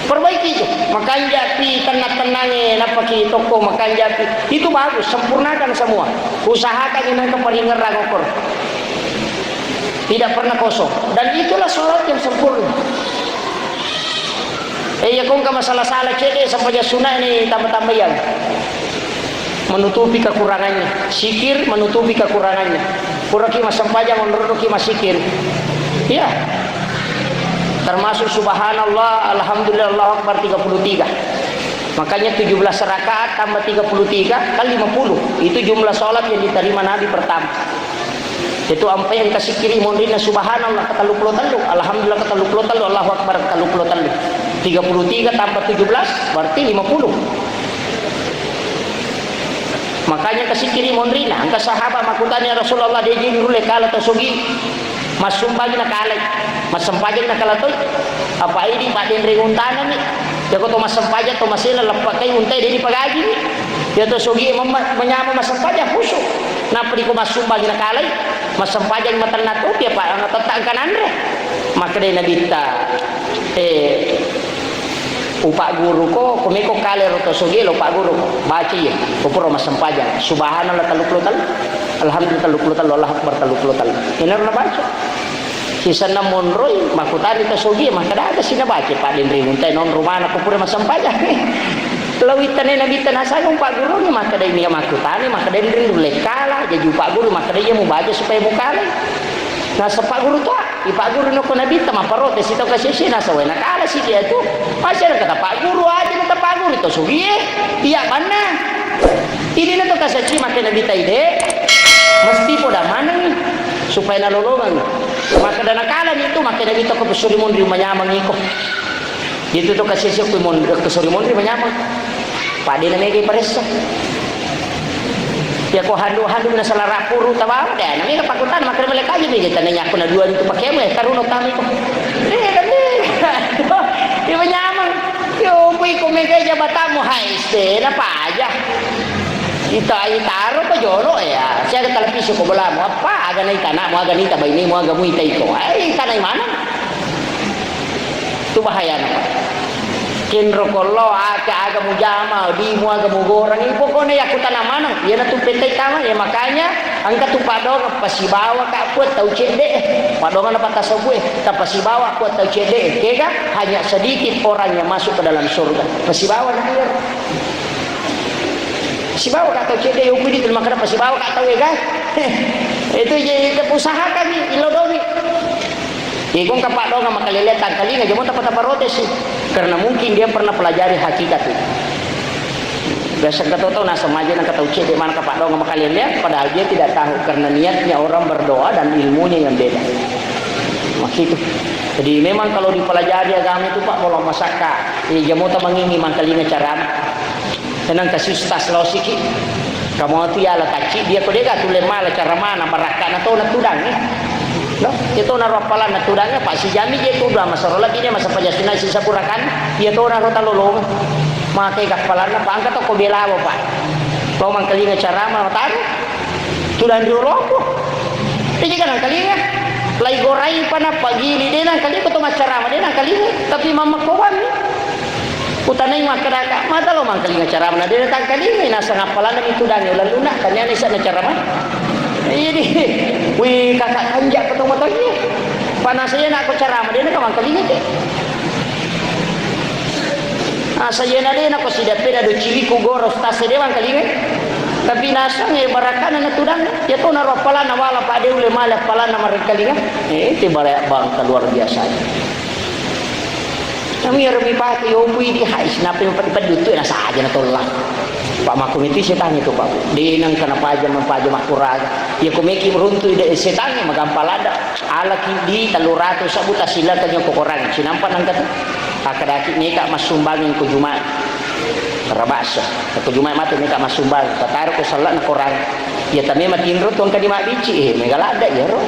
perbaiki itu makan jaki tenang-tenangnya napa ki toko makan jaki itu bagus sempurnakan semua usahakan ini keparingan ragokor tidak pernah kosong dan itulah sholat yang sempurna ya kong ka masalah-salah cede sampai sunnah ini tambah-tambah yang menutupi kekurangannya sikir menutupi kekurangannya kuraki mas sampajang menuruki mas sikir ya termasuk subhanallah alhamdulillah Allahu akbar 33 makanya 17 rakaat tambah 33 kali 50 itu jumlah sholat yang diterima Nabi pertama itu apa yang kasih kiri mondrina subhanallah kata lu talu alhamdulillah kata lu talu Allahu akbar kata lu talu 33 tambah 17 berarti 50 makanya kasih kiri mondrina angka sahabat makutanya Rasulullah dia jadi rule kala to sugi mas sumpagi na kalay mas sampajang na kalatoy apa ini pak den renguntanan ni ya ko to mas sampaja to masila lapak kay untay di pagaji ni ya to sugi menyama mas sampaja pusuk napa di ko mas sumpagi na kalay mas sampajang maternat o dia pak ang tatang kanan re maka dia nabita upak guru ko kumiko kaler to sugilo pak guru ko baci ya pupuro mas sampajang subhanallah taluklo tal alhamdulillah taluklo tal Allah akbar taluklo tal inar na baca sisa na monroy makutani to sugi maka ada sina baca pak den rimuntay non rumana pupuro mas sampajang to lawitan nabi tanasa kung Pak Guru ni maka dia ni makutani maka dia rindu lekala jadi Pak Guru maka dia mau baca supaya buka nah Pak Guru tu Pak Guru no nabi tama parote sito kasi siya nasa wena kala si dia tu masih kata Pak Guru aja kata Pak Guru itu sugi iya mana ini na to kasachi maka nabi taide mesti poda mana ni supaya nalolongan maka dana kala itu maka nabi to ko suri mon rumah nyamang iko itu to kasi siya ko mon suri mon rumah nyamang pade na megi paresa ya ko handu na sala rapuru tawa da nami ka pakutan maka mereka aja bege tananya aku na dua itu pakai mo karuno tami ko di nyamang yo pui ko mega jabatamu haiste na pa aja itaro pa jolo ya saya ke televisi ko bola mo apa aga na itana mo aga nita bay ni mo aga mo itay ko ay tanay mana tu bahaya na kinro kollo aga mo jama di mo aga mo gorang ipo ko na yaku tanamanan ya na tu petay tama ya makanya angka tu padong pasibawa ka puat tau cede padongan apa tasawuf tapasibawa puat tau cede kega hanya sedikit orang yang masuk ke dalam surga pasibawa na air pasibawa ka tau cede upi di terima kada pasibawa ka tau ya itu jadi usaha kami ilodomi ikong kapadongan makalilitan kali nga jamo tapat parotes karena mungkin dia pernah pelajari hakikat itu biasa kata-kata nasa maja ng katauce di mana kapadongan makaliliat padahal dia tidak tahu karena niatnya orang berdoa dan ilmunya yang beda maksud jadi memang kalau dipelajari agama itu Pak kalau masaka jamo ta mangingi mangkalinga cara tenang kasus tas losiki kamu tu ya la kaci dia ko dega tu lemala cara mana baraka na to na tudang ni no itu na rapalan na tudangnya Pak si jami je tu dah masarola bini masa pajasina si sapurakan dia to na rota lolong make kapalan na pangka to ko belawo Pak kau mangkalinga cara mana tahu tudang dioroko ini kan angkalinga lai gorai pana pagi ni dena kali ko to macara dena kali tapi mama kawan utanay makadaka mata lo mangkalinga cara mana dena kali nasa ngapalan itu dan lalu nak kanya ni sa na cara mana ini wih kakak kanjak ketemu motornya panasnya nak aku cara mana dena ka mangkalinga ke saya na ako sidat pina do chiliku goros tas de mangkalinga tapi nasa nge barakana na tudang ya to na rapala na wala pa de ule mala pala na marikalinga itu bang luar biasa kami remi pati opui di hais napi padut tu na saja na tolak Pak Makumiti setan itu Pak di nang kana pajam akuraga ya kumeki runtu ide setan magampalada ala di 300 sabuta sila kanyo kokoran sinampan ang kata akadaki nika masumbangin ko Jumat rabasa ko Jumat mati nika masumbang tataro ko salat na koran ya tami matinro tuang kadima bici megalada ya ro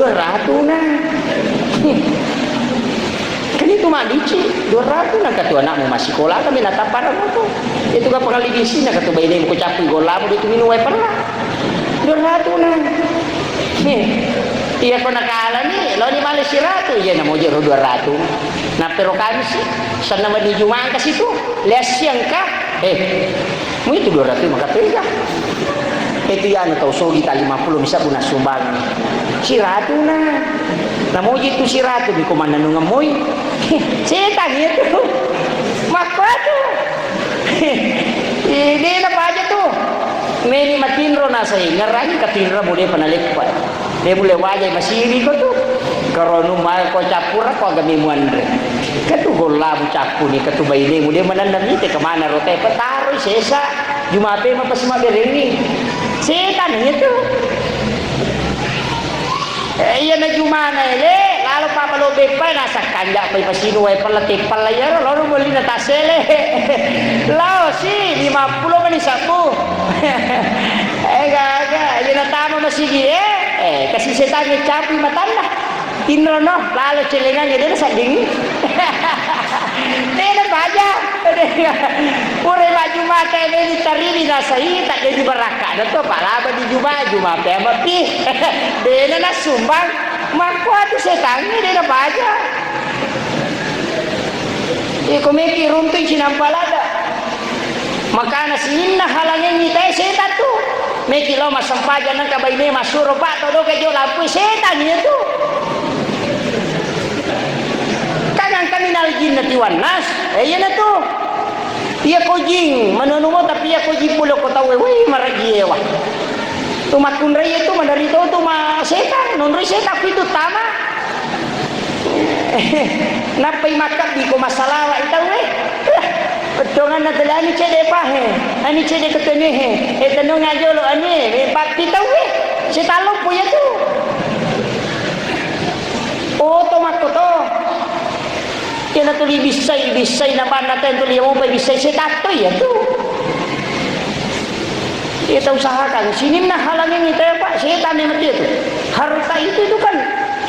200 na kan itu madici 200 na katu anak mo masih sekolah kami nataparan mo to itu ka pangali bisi na katu bayne mo ko capi gola mo dito minuway pala 200 na iya ko nakala ni lo ni mali siratu ya na mo jero 200 na pero kami sih sana naman di Jumaan kasi itu les yang ka mo itu 200 makapega itu yan tau sogi ta 50 bisa puna sumbang siratu na namuji itu siratu di komandan ngamoy setan itu makwa tuh ini apa aja tuh meni matinro na say ngarang katinra boleh panalik pa dia boleh wajay masiri ko tuh karono mal ko capura ko agami muandre katu gola bu capu ni katu bayne mo dia manandam ni te kemana rote petaro sesa jumape mapasma bereni setan itu iya na jumana ele lalu papalobe pa nasa kanda pa pasino ay palati palayaro lalu muli na tasele lao si 50 man isapu gaga yun na tama masigi kasi setan yung capi matanda tinro no lalo celengan yun na sa dingin Nena baja, pure baju mata ini tarini nasai tak jadi beraka. Dato palaba di juma pema pi. Dena na sumbang, makwa tu setan ni dena baja. Iko meki runtuin sinampalada. Maka nasinna halangin ni tay setan tu. Meki lo masampaja nang kabayne masuro pa todo kayo lampu setan itu. Kadang kami nal jinnati wan nas, iya na to. Iya ko jing, manunumo tapi iya ko jipulo ko tahu, wih maragiye wah. Tumakun raya itu mandari to tu ma setan, non setan itu tama. Napay makap di ko masalah itaw Betongan na talani cede pahe, ani cede ketenehe, tanong aja lo ani, bakti tahu si talo punya tu. Oh tomat ko to. Kena tuli bisay na ba natin tuli mo pa bisay si tato ya tu. Kita usahakan, sini nah halangin itu ya Pak, setan yang mati itu. Harta itu kan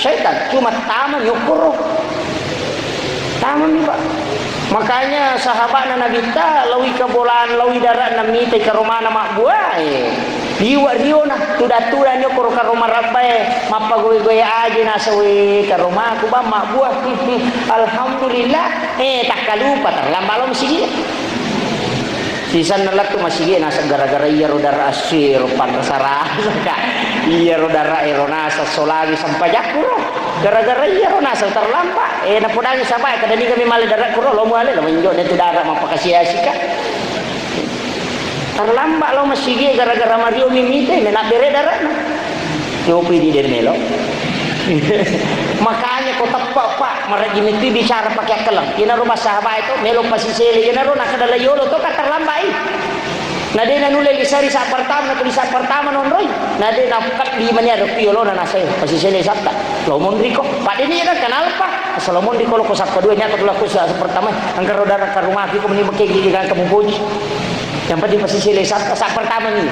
setan, cuma taman yukur. Taman nih Pak. Makanya sahabat Nabi kita lawi kebolaan lawi darat nami te ke rumah nama buah diwa nah tuda nyokor ke rumah rabbai mapa gue aja nasawi ke rumah aku ba mak buah alhamdulillah tak kalupa terlambat lo masih sisan nalak tu masih nasa gara-gara iya rodara asir pantasara iya rodara eronasa solagi sampai jakuro gara-gara iya ronasa terlambat napodang sabay kada ni kami mali darat kuro lo muale lo menjo netu darat mapakasih asika terlambat lo masih gara-gara Mario mimite menak bere darat nyopi di dermelo makanya kau tepak Pak maragi miti bicara pakai kelang kina rumah sahabat itu melo pasti sele kina ro nak kadala yolo to ka terlambat nade na nule lisari sa pertama na sa pertama non roy nade na kat di manya ro piolo na nasa pasti sele sabta lomon riko pade ni kan kenal pa salomon di kolo ko sa kedua nya to ko sa pertama angka rodara ka rumah ko meni beke gigi kan kamu puji yang padi pasti sele sabta sa pertama ni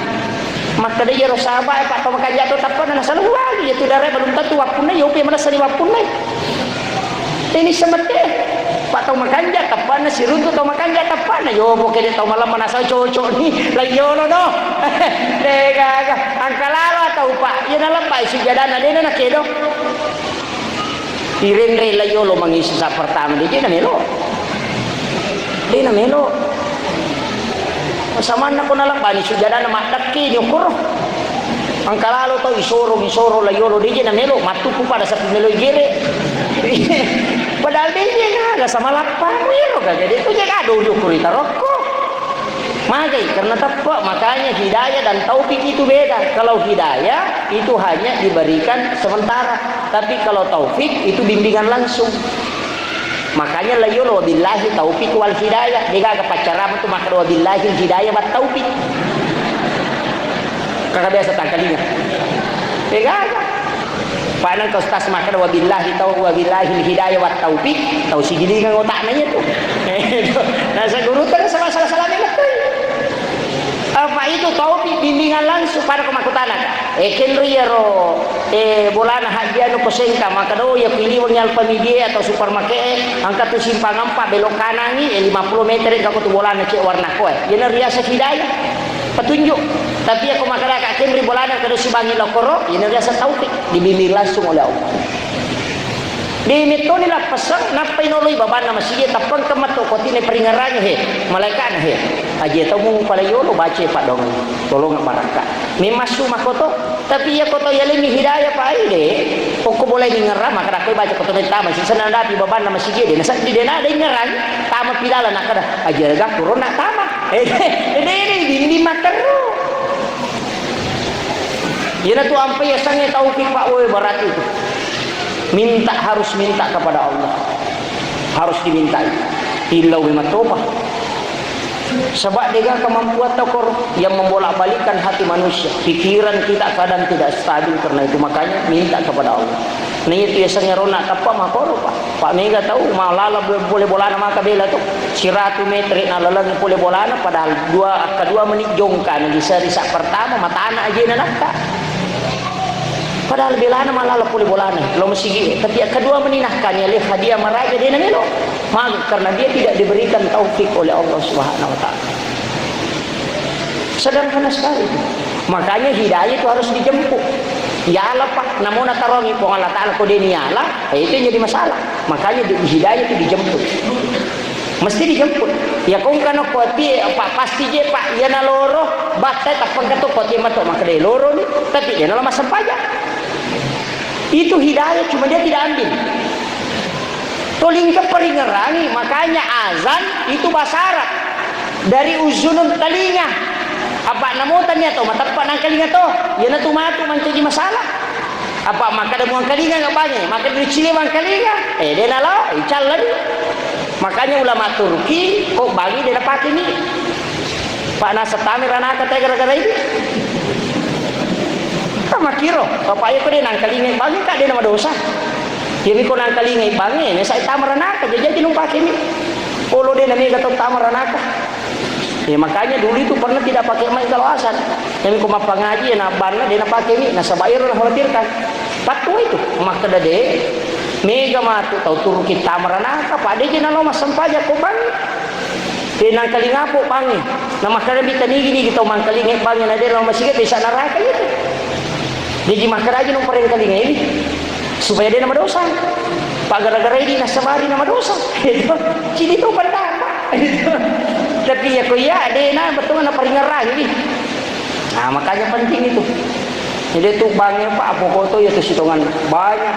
maka dia roh sahabat Pak to makanya to tapan na salah lagi itu dare belum tentu wapun yo pe mana sari wapun ini semete Pak to makanya tapan na sirunto to makanya tapan na yo boke de to malam manasa cocok ni lagi yo no dega angkalalo atau Pak ye na lampai si jadana de na kedo irenre la yo lo mangisi sa pertama de na melo sama na ko na lang bani sujada na mataki nyukur ang kalalo to isoro layolo di na melo matuku pada sa melo gire padahal di na sama lapang melo ka jadi itu jaga dulu kurita rokko magai karena tepat makanya hidayah dan taufik itu beda kalau hidayah itu hanya diberikan sementara tapi kalau taufik itu bimbingan langsung makanya layolo billahi taufik wal hidayah dia kagak pacaran itu maka billahi hidayah wat taufik kagak biasa tangkalinya dia kagak panang kau stas maka billahi hidayah wat taufik tahu si gini kan otaknya tuh nah saya guru kan sama salah apa itu taufik bimbingan langsung pada kemakutanan kenriero bolana hajiano posengka maka do ya pilih wengal pamige atau supermarket angkat tu simpang 4 belok kanan ni 50 meter kau tu bolana cek warna koe yana riasa hidayah petunjuk tapi aku makara kak kenri bolana kada sibangi lokoro yana riasa taufik dibimbing langsung oleh Allah di mitoni lah pasang napai noloi baban nama sige tapang kemato kotine peringarannya he malaikat he aje tamu pala yolo baca Pak dong tolong baraka mimasu makoto tapi ya koto yalimi hidayah Pak ide pokok boleh ngerang maka aku baca koto tama si senanda di baban nama sige de nasa di dena ada ngerang tama pidala nak kada aje ga corona tama ini di makaru yana tu ampai ya sange taufik Pak woi barat itu harus minta kepada Allah harus dimintai ilau bimatobah sebab dia kemampuan tokor yang membolak-balikan hati manusia pikiran kita kadang tidak stabil karena itu makanya minta kepada Allah nah itu biasanya ronak apa makoro Pak Mega tahu malala boleh bolana maka bela tuh 100 meter nalalang boleh bolana padahal kedua menit jongkan di seri sak pertama mata anak aja nanaka padahal belana malah pulih bolana lo masih tapi kedua meninahkannya oleh hadiah maraga dia namelo karena dia tidak diberikan taufik oleh Allah Subhanahu wa taala sederhana sekali makanya hidayah itu harus dijemput ya Allah Pak namun tarongi po Allah taala ko dia niala itu jadi masalah makanya hidayah itu dijemput mesti dijemput ya kung kano koti Pak pasti je Pak ya na loro batai tak pangkato koti mato maka dia loro ni tapi dia na masam pajak itu hidayah cuma dia tidak ambil toling ke peringerangi makanya azan itu bahasa Arab dari uzunun telinga. Apa namutan niya to matapak ng kalinga to. Yan na tumato man di masalah. Apa maka ada muang kalinga nggak banyak, maka dari Chile muang kalinga. Dia nalo, ical lagi. Makanya ulama Turki kok bagi dia pakai ni. Pak nasa tamir anak kata gara-gara ini. Sama kiro, bapaknya kok dia nang kalinga bangi kak dia nama dosa. Dia ko nang kalinga bangi, ni saya tamir anak jadi nung pakai ni. Polo dia nami gatok tamir anak. Ya makanya dulu itu pernah tidak pakai mic kalau asan. Kami kuma pengaji na barna dia nak pakai mic, nasa bayar na khawatirkan. Patu itu maka dade mega matu tau turu kita marana ka pade je nalo masampaja ko bang. Tinang kalinga po pangi. Na makara bitani gini kita mangkalinga bangi na dia masih ke desa neraka itu. Jadi makara aja nung pareng kalinga ini supaya dia nama dosa. Pak gara-gara ini nasa bari nama dosa. Itu sini tu pandang. Tapi ya kuya ada na betul na peringerang ini. Nah makanya penting itu. Jadi itu bangnya Pak Pokoto itu hitungan banyak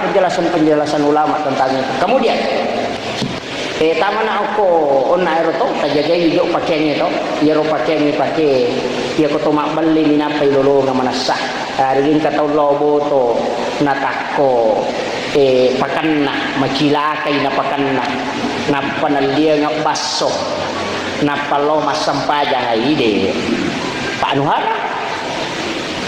penjelasan ulama tentang itu. Kemudian taman aku onna eroto tajaga hijau pakainya itu. Ya ro pakainya pakai ya ko to beli minapa ilolo nga manasah. Ringin kata lobo to natako pakanna macilakai na pakanna na panalia nga baso. Napalo masampaja ide Pak Nuhara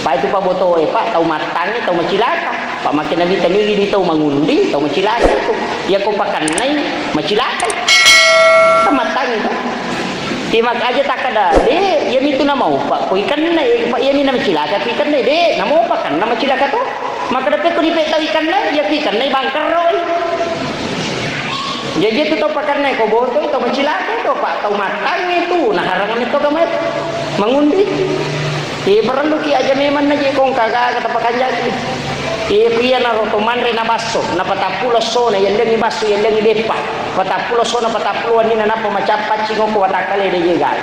Pak itu Pak Boto Pak tahu matangnya tahu macilaka Pak makin nabi tani ini tahu mengundi tahu macilaka itu ya kau pakan nai macilaka matang itu timak aja tak ada deh ya itu nama Pak kau ikan nai Pak ya ini nama macilaka ikan nai deh nama pakan nama macilaka tuh maka dapat kau dipet tahu ikan nai ya ikan nai bangker roy. Jadi itu tahu pakai naik koboto itu mencilaka itu Pak tahu matang itu nah harangan itu kamu mengundi perlu ki aja memang aja kong kagak kata pakai jadi pia na rotoman rena baso na patapulo sona yang dengi baso yang dengi depa patapulo sona patapuluan ini na pemacapat singo ko watakale de jegal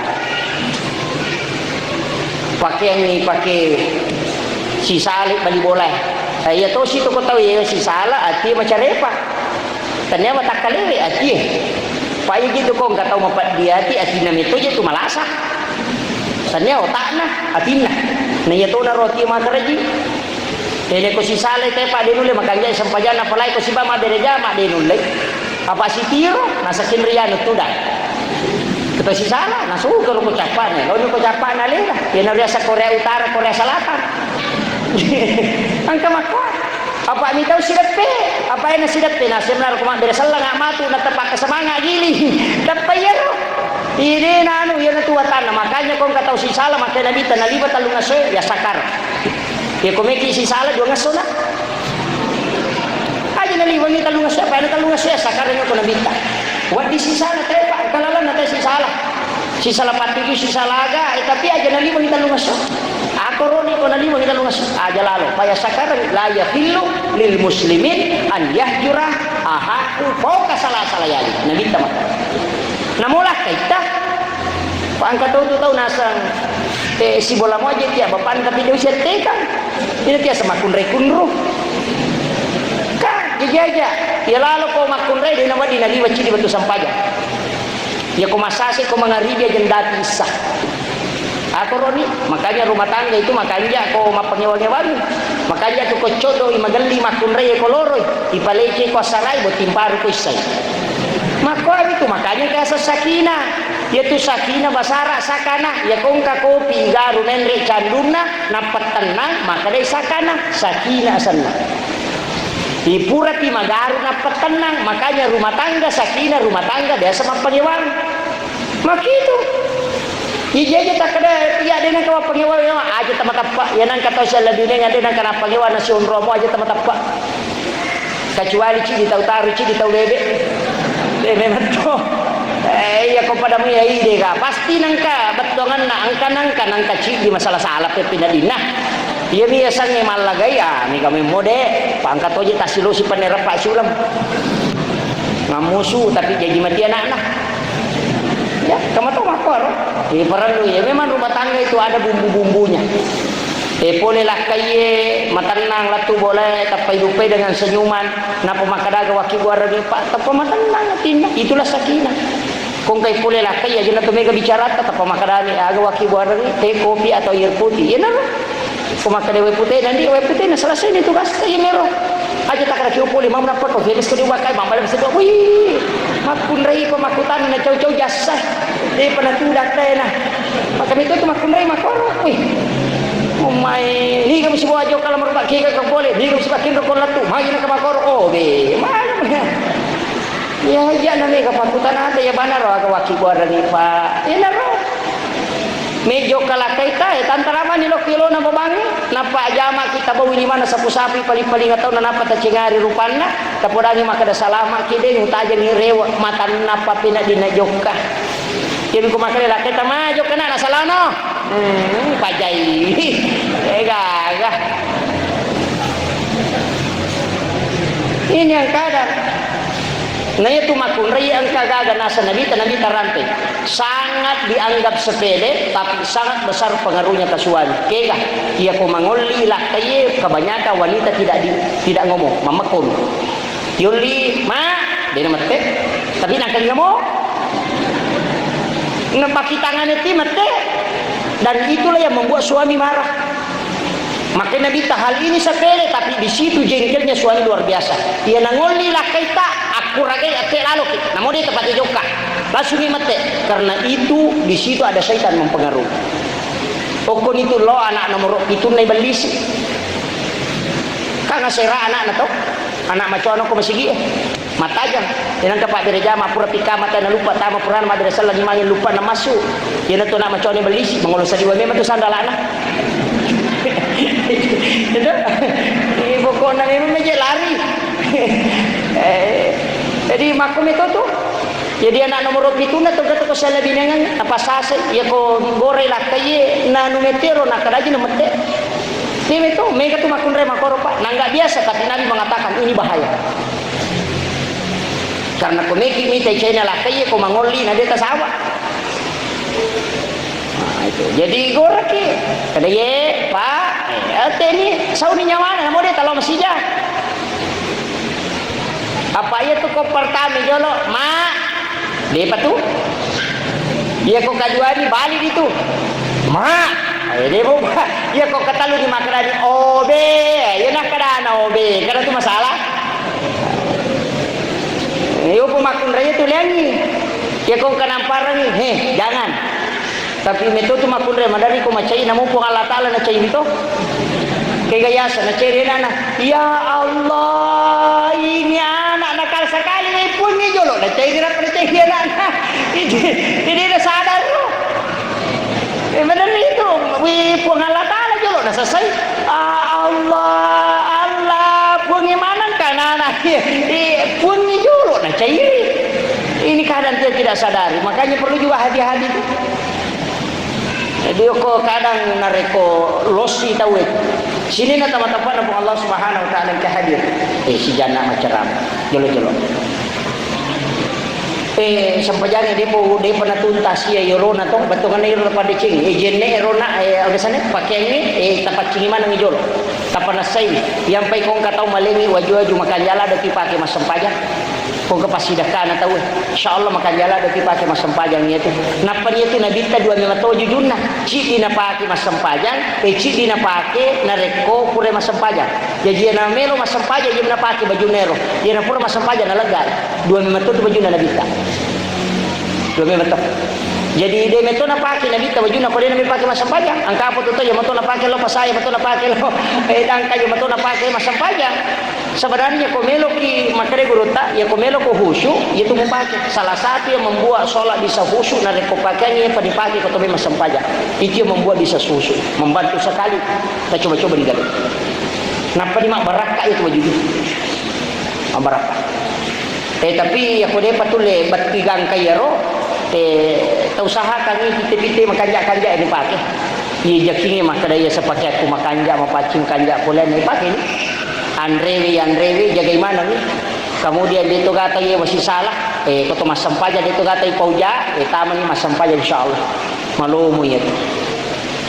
pakai si salib bali bola ya to situ ko tahu ya si sala ati macarepa ternyata tak kali ati payah gitu kok nggak tahu mapat dia ati nam itu je tu malasa ternyata otakna atina na yato na roti makaraji ele ko si sale te pa denule makanja sampajana palai ko si ba madereja ma denule apa si tiro nasa kinriano tuda kita si sala nasu ko capane lo ko capana lela yana biasa Korea Utara Korea Selatan angka makwa apa ni tahu sidat pe apa yang sidat pe na semnar ko mandere sala nga matu na tapak semanga gili tapayero ini nanu ya na tuwatan makanya kung kataw si sala makanya nabita nalibat talung aso ya sakar ya kumeki si sala dua ngaso na aja naliwang ni talung aso apa na talung aso ya sakar nyo ko nabita wadi si sala tepa kalalan na si sala patiki si salaga tapi aja naliwang ni talung aso ako roni ko naliwang ni talung aso aja lalo paya sakar la yahillu lil muslimin an yahjura ahaku fauka salayali nabita maka namulah kaita pangkat tahu nasang si bola mo aja tiap bapan tapi dia usia tekan ini tiap semakun rekunru kan aja ya lalu kau makun re di nama di nali wajib di batu sampaja ya kau masasi kau mengaribi jendati sah aku roni makanya rumah tangga itu makanya kau mapangewal-ngewal makanya tu kau codo imagali makun re koloroi ipalece kau sarai buat timparu kau isai maka itu makanya kaya sakina yaitu sakina basara sakana ya kong kakopi garu nenre canduna napat tenang maka dari sakana sakina sana dipura ti magaru napat tenang makanya rumah tangga sakina rumah tangga dia sama pengewan mak itu iya tak ada ya dengan kawa pengewan aja temat-temat ya nang kata saya dunia ngade nang kana pengewan nasi romo aja temat-temat kecuali ci tahu ci tahu bebek memang tu ya kepada mu ya ide ka pasti nangka betongan na angka cik di masalah salah pindah dinah dia biasanya malah gaya ni kami mode pangkat oje tasilo si penerap Pak Sulam ngamusu tapi jadi mati anak-anak ya kamu tahu makor perlu ya memang rumah tangga itu ada bumbu-bumbunya bolehlah kaya matanang latu boleh tapi hidupai dengan senyuman napa makadaga waki guara ni pak tapi matanang tindak itulah sakinah Kung kay puli lakay, aja na tumiga bicara ta pa makadani aga waki buaran teh kopi atau air putih. Ya na. Kung makadeway putih nanti way putih na selesai ni tugas kay mero. Aja tak kira puli mam na pa ko felis ko diwakay mambal sa do. Wi, makunray pa makutan na chow jasa. Di pa natudak tayo na. Makami to makunray makoro. Wi. Umay, ni kami sibuha jo kalau merubah kika ka boleh. Ni kami sibakin ro kon latu. Magi na ka makoro. Oh be. Mana ya na may kapakutan natin ya bana ro aga waki buaran ni pa. Ina ro. Medyo kalakay ta tantaraman ni lo kilo na babangi napa jama kita bawi ni mana sapu-sapi paling-paling ataw na napa ta cingari rupanna tapodani makada salama kide ni utaja ni rewa matan napa pina dinajokka. Kini ko makala kita majo kana na salano. Pajai. Gaga. Ini yang kadang nah itu makunray ang kagaga nasa nabita rantai sangat dianggap sepele tapi sangat besar pengaruhnya ke suami. Kega ia ko mangoli lakay kebanyakan wanita tidak ngomong mamakon yuli ma di na mate tapi nangkan mo napakitangan itu mate dan itulah yang membuat suami marah. Makanya Nabi hal ini sepele tapi di situ jengkelnya suami luar biasa. Ia nangoli lakay ta aku ragai ate lalu namun dia tempat joka langsung mate karena itu di situ ada syaitan mempengaruhi. Pokok itu lo anak nomor itu nai belis. Kang sera anak na to. Anak macono ko masigi mata jang. Yan dapat bereja mapura pika mata na lupa tama puran madrasah lagi mangin lupa na masuk. Yan to na macono belis mangulus di wame matu sandalana. Itu ibu kona memang meja lari. Jadi makom itu tuh. Jadi anak nomor itu na to gato ko sa labinangan napasase ya ko gore la kaye na numetero na kadaji na mate. Ini itu mega tuh makunre makoro pak. Nah nggak biasa tapi Nabi mengatakan ini bahaya. Karena komeki minta China la kaye ko mangoli na deta sawa. Itu. Jadi goraki kada ye pak ate ni sauni nyawana mo de talo masija apa ya tu ko pertama jolo ma de patu dia ko kajuani bali itu ma de bo dia ko katalu di makrani obe ya nak kada na obe kada tu masalah yo po makun raya tu liangi dia ko kanamparan ni jangan tapi metode makunre madari ko macai namu po Allah taala na cai itu kaya yasa na cai nana ya Allah ini anak nakal sekali ni pun ni jolo na cai dira pada cai nana ini dah sadar lo benar itu wi po Allah taala jolo na selesai Allah pun imanan kana na pun ni jolo na cai ini kadang dia tidak sadari makanya perlu juga hati-hati itu. Dia ko kadang nareko losi tahu sini na tamat-tamat na Allah Subhanahu wa taala ka hadir si jana macaram jolo-jolo sampajane dia pernah tuntas ya yorona to batungan iro pada cing jenne erona agasane pakai ini tapat cing mana ngijolo tapana sai yang pai kong katau malengi waju-waju makan jala daki pakai mas sampajang kung kapasidakan na tahu insyaallah makan jala daki pakai mas sampajang itu napa dia tu nabi ta dua memato jujurna ci dina pakai mas sampajang ci dina pakai nareko pure mas sampajang jadi na melo mas sampajang dia na pakai baju nero dia na pure mas sampajang na legal dua memato tu baju na nabi ta dua memato jadi dia meto na pakai nabi ta baju na pure nabi pakai mas sampajang angka apa tu ya meto na pakai lo pasaya meto na pakai lo dangka ya meto na pakai mas sampajang. Sebenarnya komelo ki makare gurota ya komelo ko khusyuk itu pakai salah satu yang membuat sholat bisa khusyuk na reko pakainya pada dipakai ko tobe masam pajak itu yang membuat bisa khusyuk membantu sekali kita coba-coba digali napa di mak baraka itu baju itu baraka tapi aku dia patule batigang kayaro usahakan ini pite-pite makanja-kanja ini pakai iya jakingi makadaya sepakai aku makanja mapacing kanja pula ini pakai ini Andrewi bagaimana nih kemudian dia tu kata ye masih salah kau tu masam paja dia tu kata pauja taman ni masam paja insyaallah malumu ya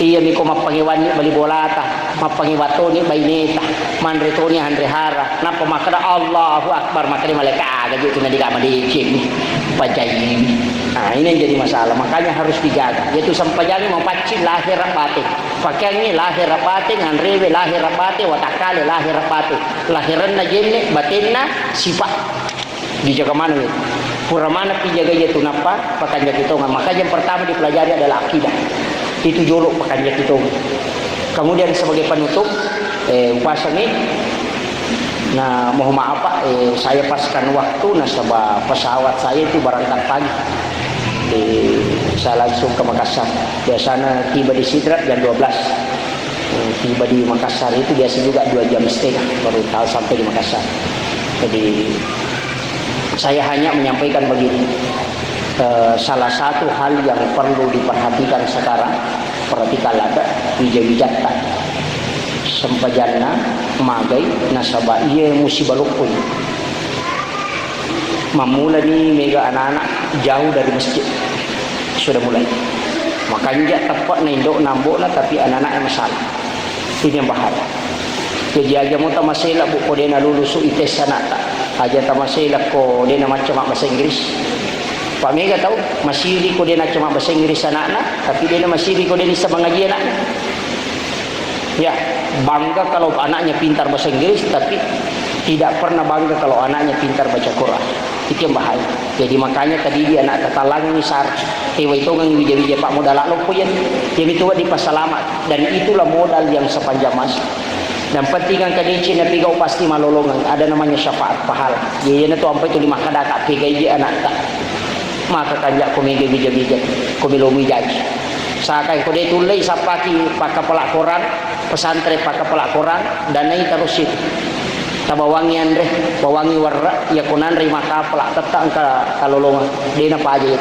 iya mi ko mapangiwan ni bali bolata mapangiwato ni baineta manreto ni handrehara napa makada Allahu akbar makade malaikat gaji tu na di kamar di cik ni pajai Nah, ini yang jadi masalah, makanya harus dijaga. Yaitu sampajani mempacin lahir batin. Pakaiannya lahir batin, nganrewe lahir batin, watakale lahir batin. Lahiran na jenne, batinna sifat. Dijaga mana itu? Pura mana dijaga itu napa? Pakanjak itu. Makanya yang pertama dipelajari adalah akidah. Itu dulu pakanjak itu. Kemudian sebagai penutup, upasan ini. Nah, mohon maaf Pak, saya paskan waktu nasabah pesawat saya itu berangkat pagi. Saya langsung ke Makassar. Biasanya tiba di Sidrat jam 12. Tiba di Makassar itu biasa juga 2,5 jam baru tahu sampai di Makassar. Jadi saya hanya menyampaikan begini. Salah satu hal yang perlu diperhatikan sekarang, perhatikan ada wija-wijata. Sampajana magai nasabah ia musibah lupun. Mamula ni mega anak-anak jauh dari masjid sudah mulai. Makanya dia tepat na indok nambok na tapi anak-anak yang masalah. Ini yang bahaya. Jadi aja mau tamasela bu ko dia na lulusu ites sana tak. Aja tamasela ko dia na macam bahasa Inggris. Pak Mega tahu masiri ko dia na cuma bahasa Inggris anak-anak tapi dia na masiri ko dia ni sa mengaji anak. Ya, bangga kalau anaknya pintar bahasa Inggris tapi tidak pernah bangga kalau anaknya pintar baca Quran. Itu yang bahaya. Jadi makanya tadi dia anak tatalang ni sar tewa itu ngang wija-wija Pak modal lo po yan. Jadi itu di pasalamat dan itulah modal yang sepanjang masa. Dan pentingan kadeci na pigau pasti malolongan. Ada namanya syafaat pahala. Jadi na to ampai tu lima kadaka pigai anak tak. Maka kanjak ko mega wija-wija ko milomi jaji. Sakai ko de tulay sa paki pakapala Quran, pesantren pakapala Quran dan nai terus itu. Tabawangi andre, bawangi warra ya kunan ri maka pelak tetang kalolongan dena paje.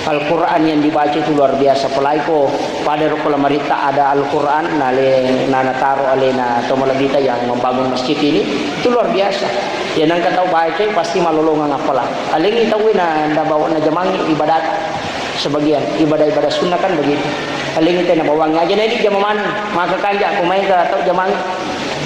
Al-Qur'an yang dibaca itu luar biasa. Pelai ko pada rukul marita ada Al-Qur'an nana taruh alena tomalabita yang membangun masjid ini itu luar biasa. Ya nang katau baca pasti malolongan apalah. Alingi tahu na bawa na jamangi ibadat sebagian ibadah-ibadah sunnah kan begitu. Alingi teh na bawangi aja na di jamaman maka kanjak kumai ka atau jamangi.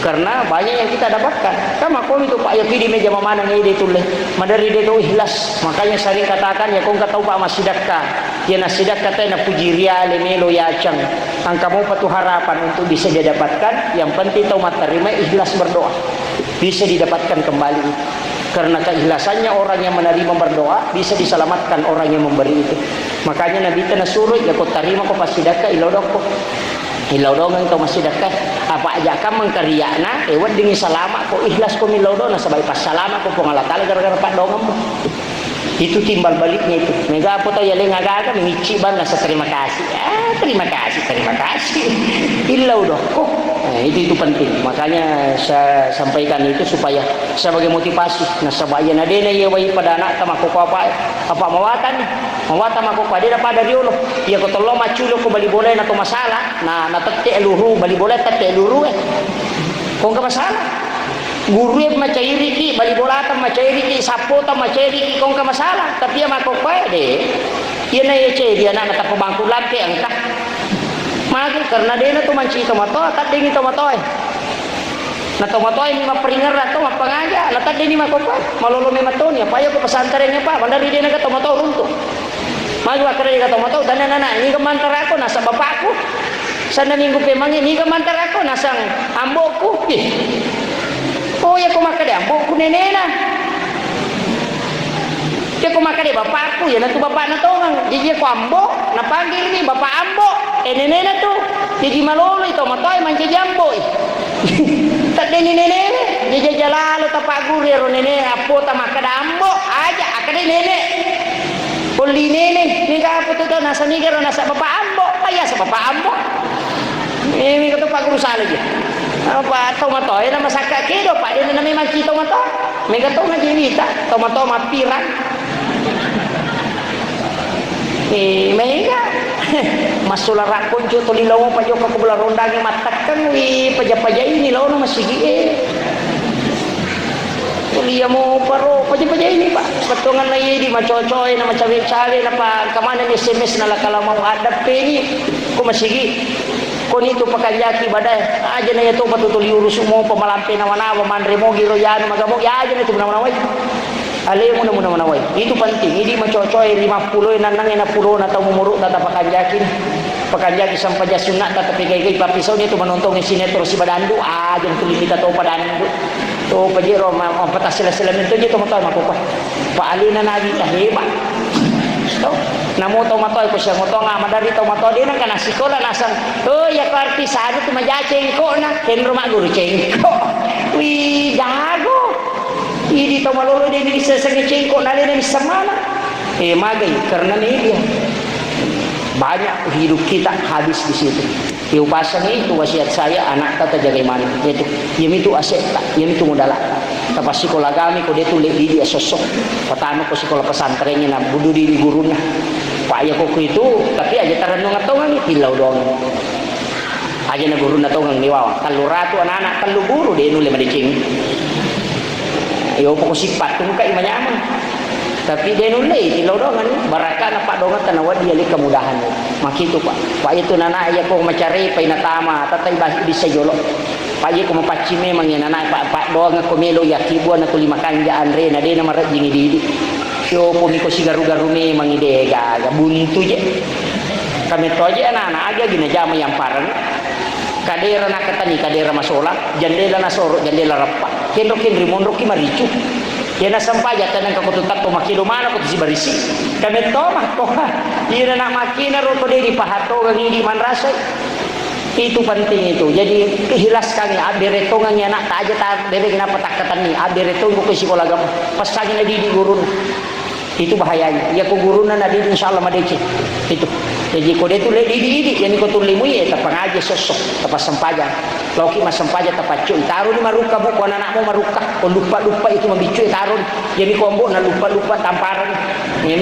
Karena banyak yang kita dapatkan. Kama kau itu Pak Yakidi meja mana ni dia tulis. Madari dia tu ikhlas. Makanya sering katakan ya kau tahu Pak masidakka. Ya nasidakka teh na puji ria lemelo ya cang. Ang kamu patu harapan untuk bisa didapatkan. Yang penting tahu terima ikhlas berdoa. Bisa didapatkan kembali. Karena keikhlasannya orang yang menerima berdoa bisa diselamatkan orang yang memberi itu. Makanya Nabi tena suruh ya kau terima kau pasidakka ilodoko. Hilaudogan kau masih dekat apa aja kamu mengkariana lewat dengan salama kau ikhlas kau milaudona sebagai pas salama kau pengalatali gara-gara pak dongam itu timbal baliknya itu mega apa tau ya lengaga mengici bangga terima kasih terima kasih ilaudoko itu penting makanya saya sampaikan itu supaya sebagai motivasi nasabaya nadena ya wai pada anak sama kau apa mawatan aku pada pada riolo ya ko tolong maculo ko bali boleh na to masalah na tete luru bali boleh tete luru kung ka masalah guru macairi ki bali bola ta macairi ki sapo ta macairi ki kung ka masalah tapi ya mako pwede yan na yeche dia na ta pabangku lagi angka magi karena dia na to manci tomato ta dingi tomato na tomato ni mapringar na to mapangaja na ta dingi mako malolo me matonya payo ko pesantrennya Pak bandari dia na ka tomato runtuh. Maju akhirnya kata mau dan anak ini kemantar aku nasa bapakku sana minggu pemangi ini kemantar aku nasa ambokku oh ya kau makan deh ambokku nenena dia kau makan deh bapakku ya nanti bapak nato jadi aku ambok na panggil nih bapak ambok nenena tuh jadi malolo itu matoy manci jambo tak deni nenene jadi jalalo tapak guru nene apo tamak kada ambok aja akade nene Poli nene, ni ka apa tu nasa niger nasa bapak ambo, ayah sa bapak ambo. Ini kata Pak Guru salah je. Apa tomato? Ini nama sakit kedo Pak dia nama macam tomato. Mereka tahu macam ni tak? Tomato mapiran. Mereka masulah rakun jo tu lilaw pa jo ka kubla rondang matakkan wi paja-paja ini law na masigi Kuliah mo paro paja-paja ini Pak. Patungan na di macocoy na macawi-cawi na pa kamana ni SMS na lakala mau adap pe ni ko masigi. Ko nito pakanyaki badai aja na yato patutul urus mo pamalampe na wana mandre mo giro yan magamo ya aja na tumna wana alay mo na muna manaway. Itu penting. Hindi macocoy 50 nanang na pulo na taong mumuruk na pakanjakin. Pakanjaki sampai sunat tapi kay papisaw nito manontong ni sinetro si Badandu. Diyan tulimita to Badandu. To pajero mapatas sila nito dito mo tayo makukuha. Paalina na kita hebat. To namuto matoy ko siya moto nga madari to mato din ang kanasiko na nasang ya artisano tumajaceng ko na kenro maguro cengko. Wi gago. Hindi to malolo din ni sa cengko na din sa mana. Magay karena ni dia. Banyak hidup kita habis di situ. Iupasan itu wasiat saya anak kata jaga mana. Itu itu aset tak, itu modal. Tapi sekolah kami ko detu lebih dia sosok. Pertama ko sekolah pesantrennya na budu di guruna. Pak ya kok itu tapi aja taranong atau ngi pilau doang. Aja na guru na to ngang niwawa. Kalau ratu anak-anak kalau guru dia nule madicing. Iyo po ko sipat kung kay manyaman. Tapi dia nulai tilau dongan baraka na pak dongan tanawad dia li kemudahan makitu pak itu nana aya ko macari pay natama tatay bahid di sayolo pak ko mapacime mang yan nana pak dongan ko melo yakibuan na ko 5 kanjaan re na de na marat jingi didi yo po mi ko sigaru-garume mang ide gaga buntu je kami toje anak aja gina jama yang parang kadera na katani kadera masola jandela na soro jandela rapat kendo kendri mondok ki maricu yan nasampaya tanang kakututak to makilo mana ko si barisi kami to ko yan na makina ro ko di pahato ang hindi man rasay itu penting itu jadi kehilas kami abereto nga anak ta aja ta dere ginapatakatan ni abereto ko ko sekolah gam pas kami na di gurun itu bahayanya ya ko guruna na di insyaallah madeci itu jadi ko detu le di yani ko tulimu ya tapangaja sosok tapas sampaja loki mas sampaja tapacu taruh di maruka bu ko anakmu maruka ko lupa itu membicu taruh jadi kombo na lupa tamparan ini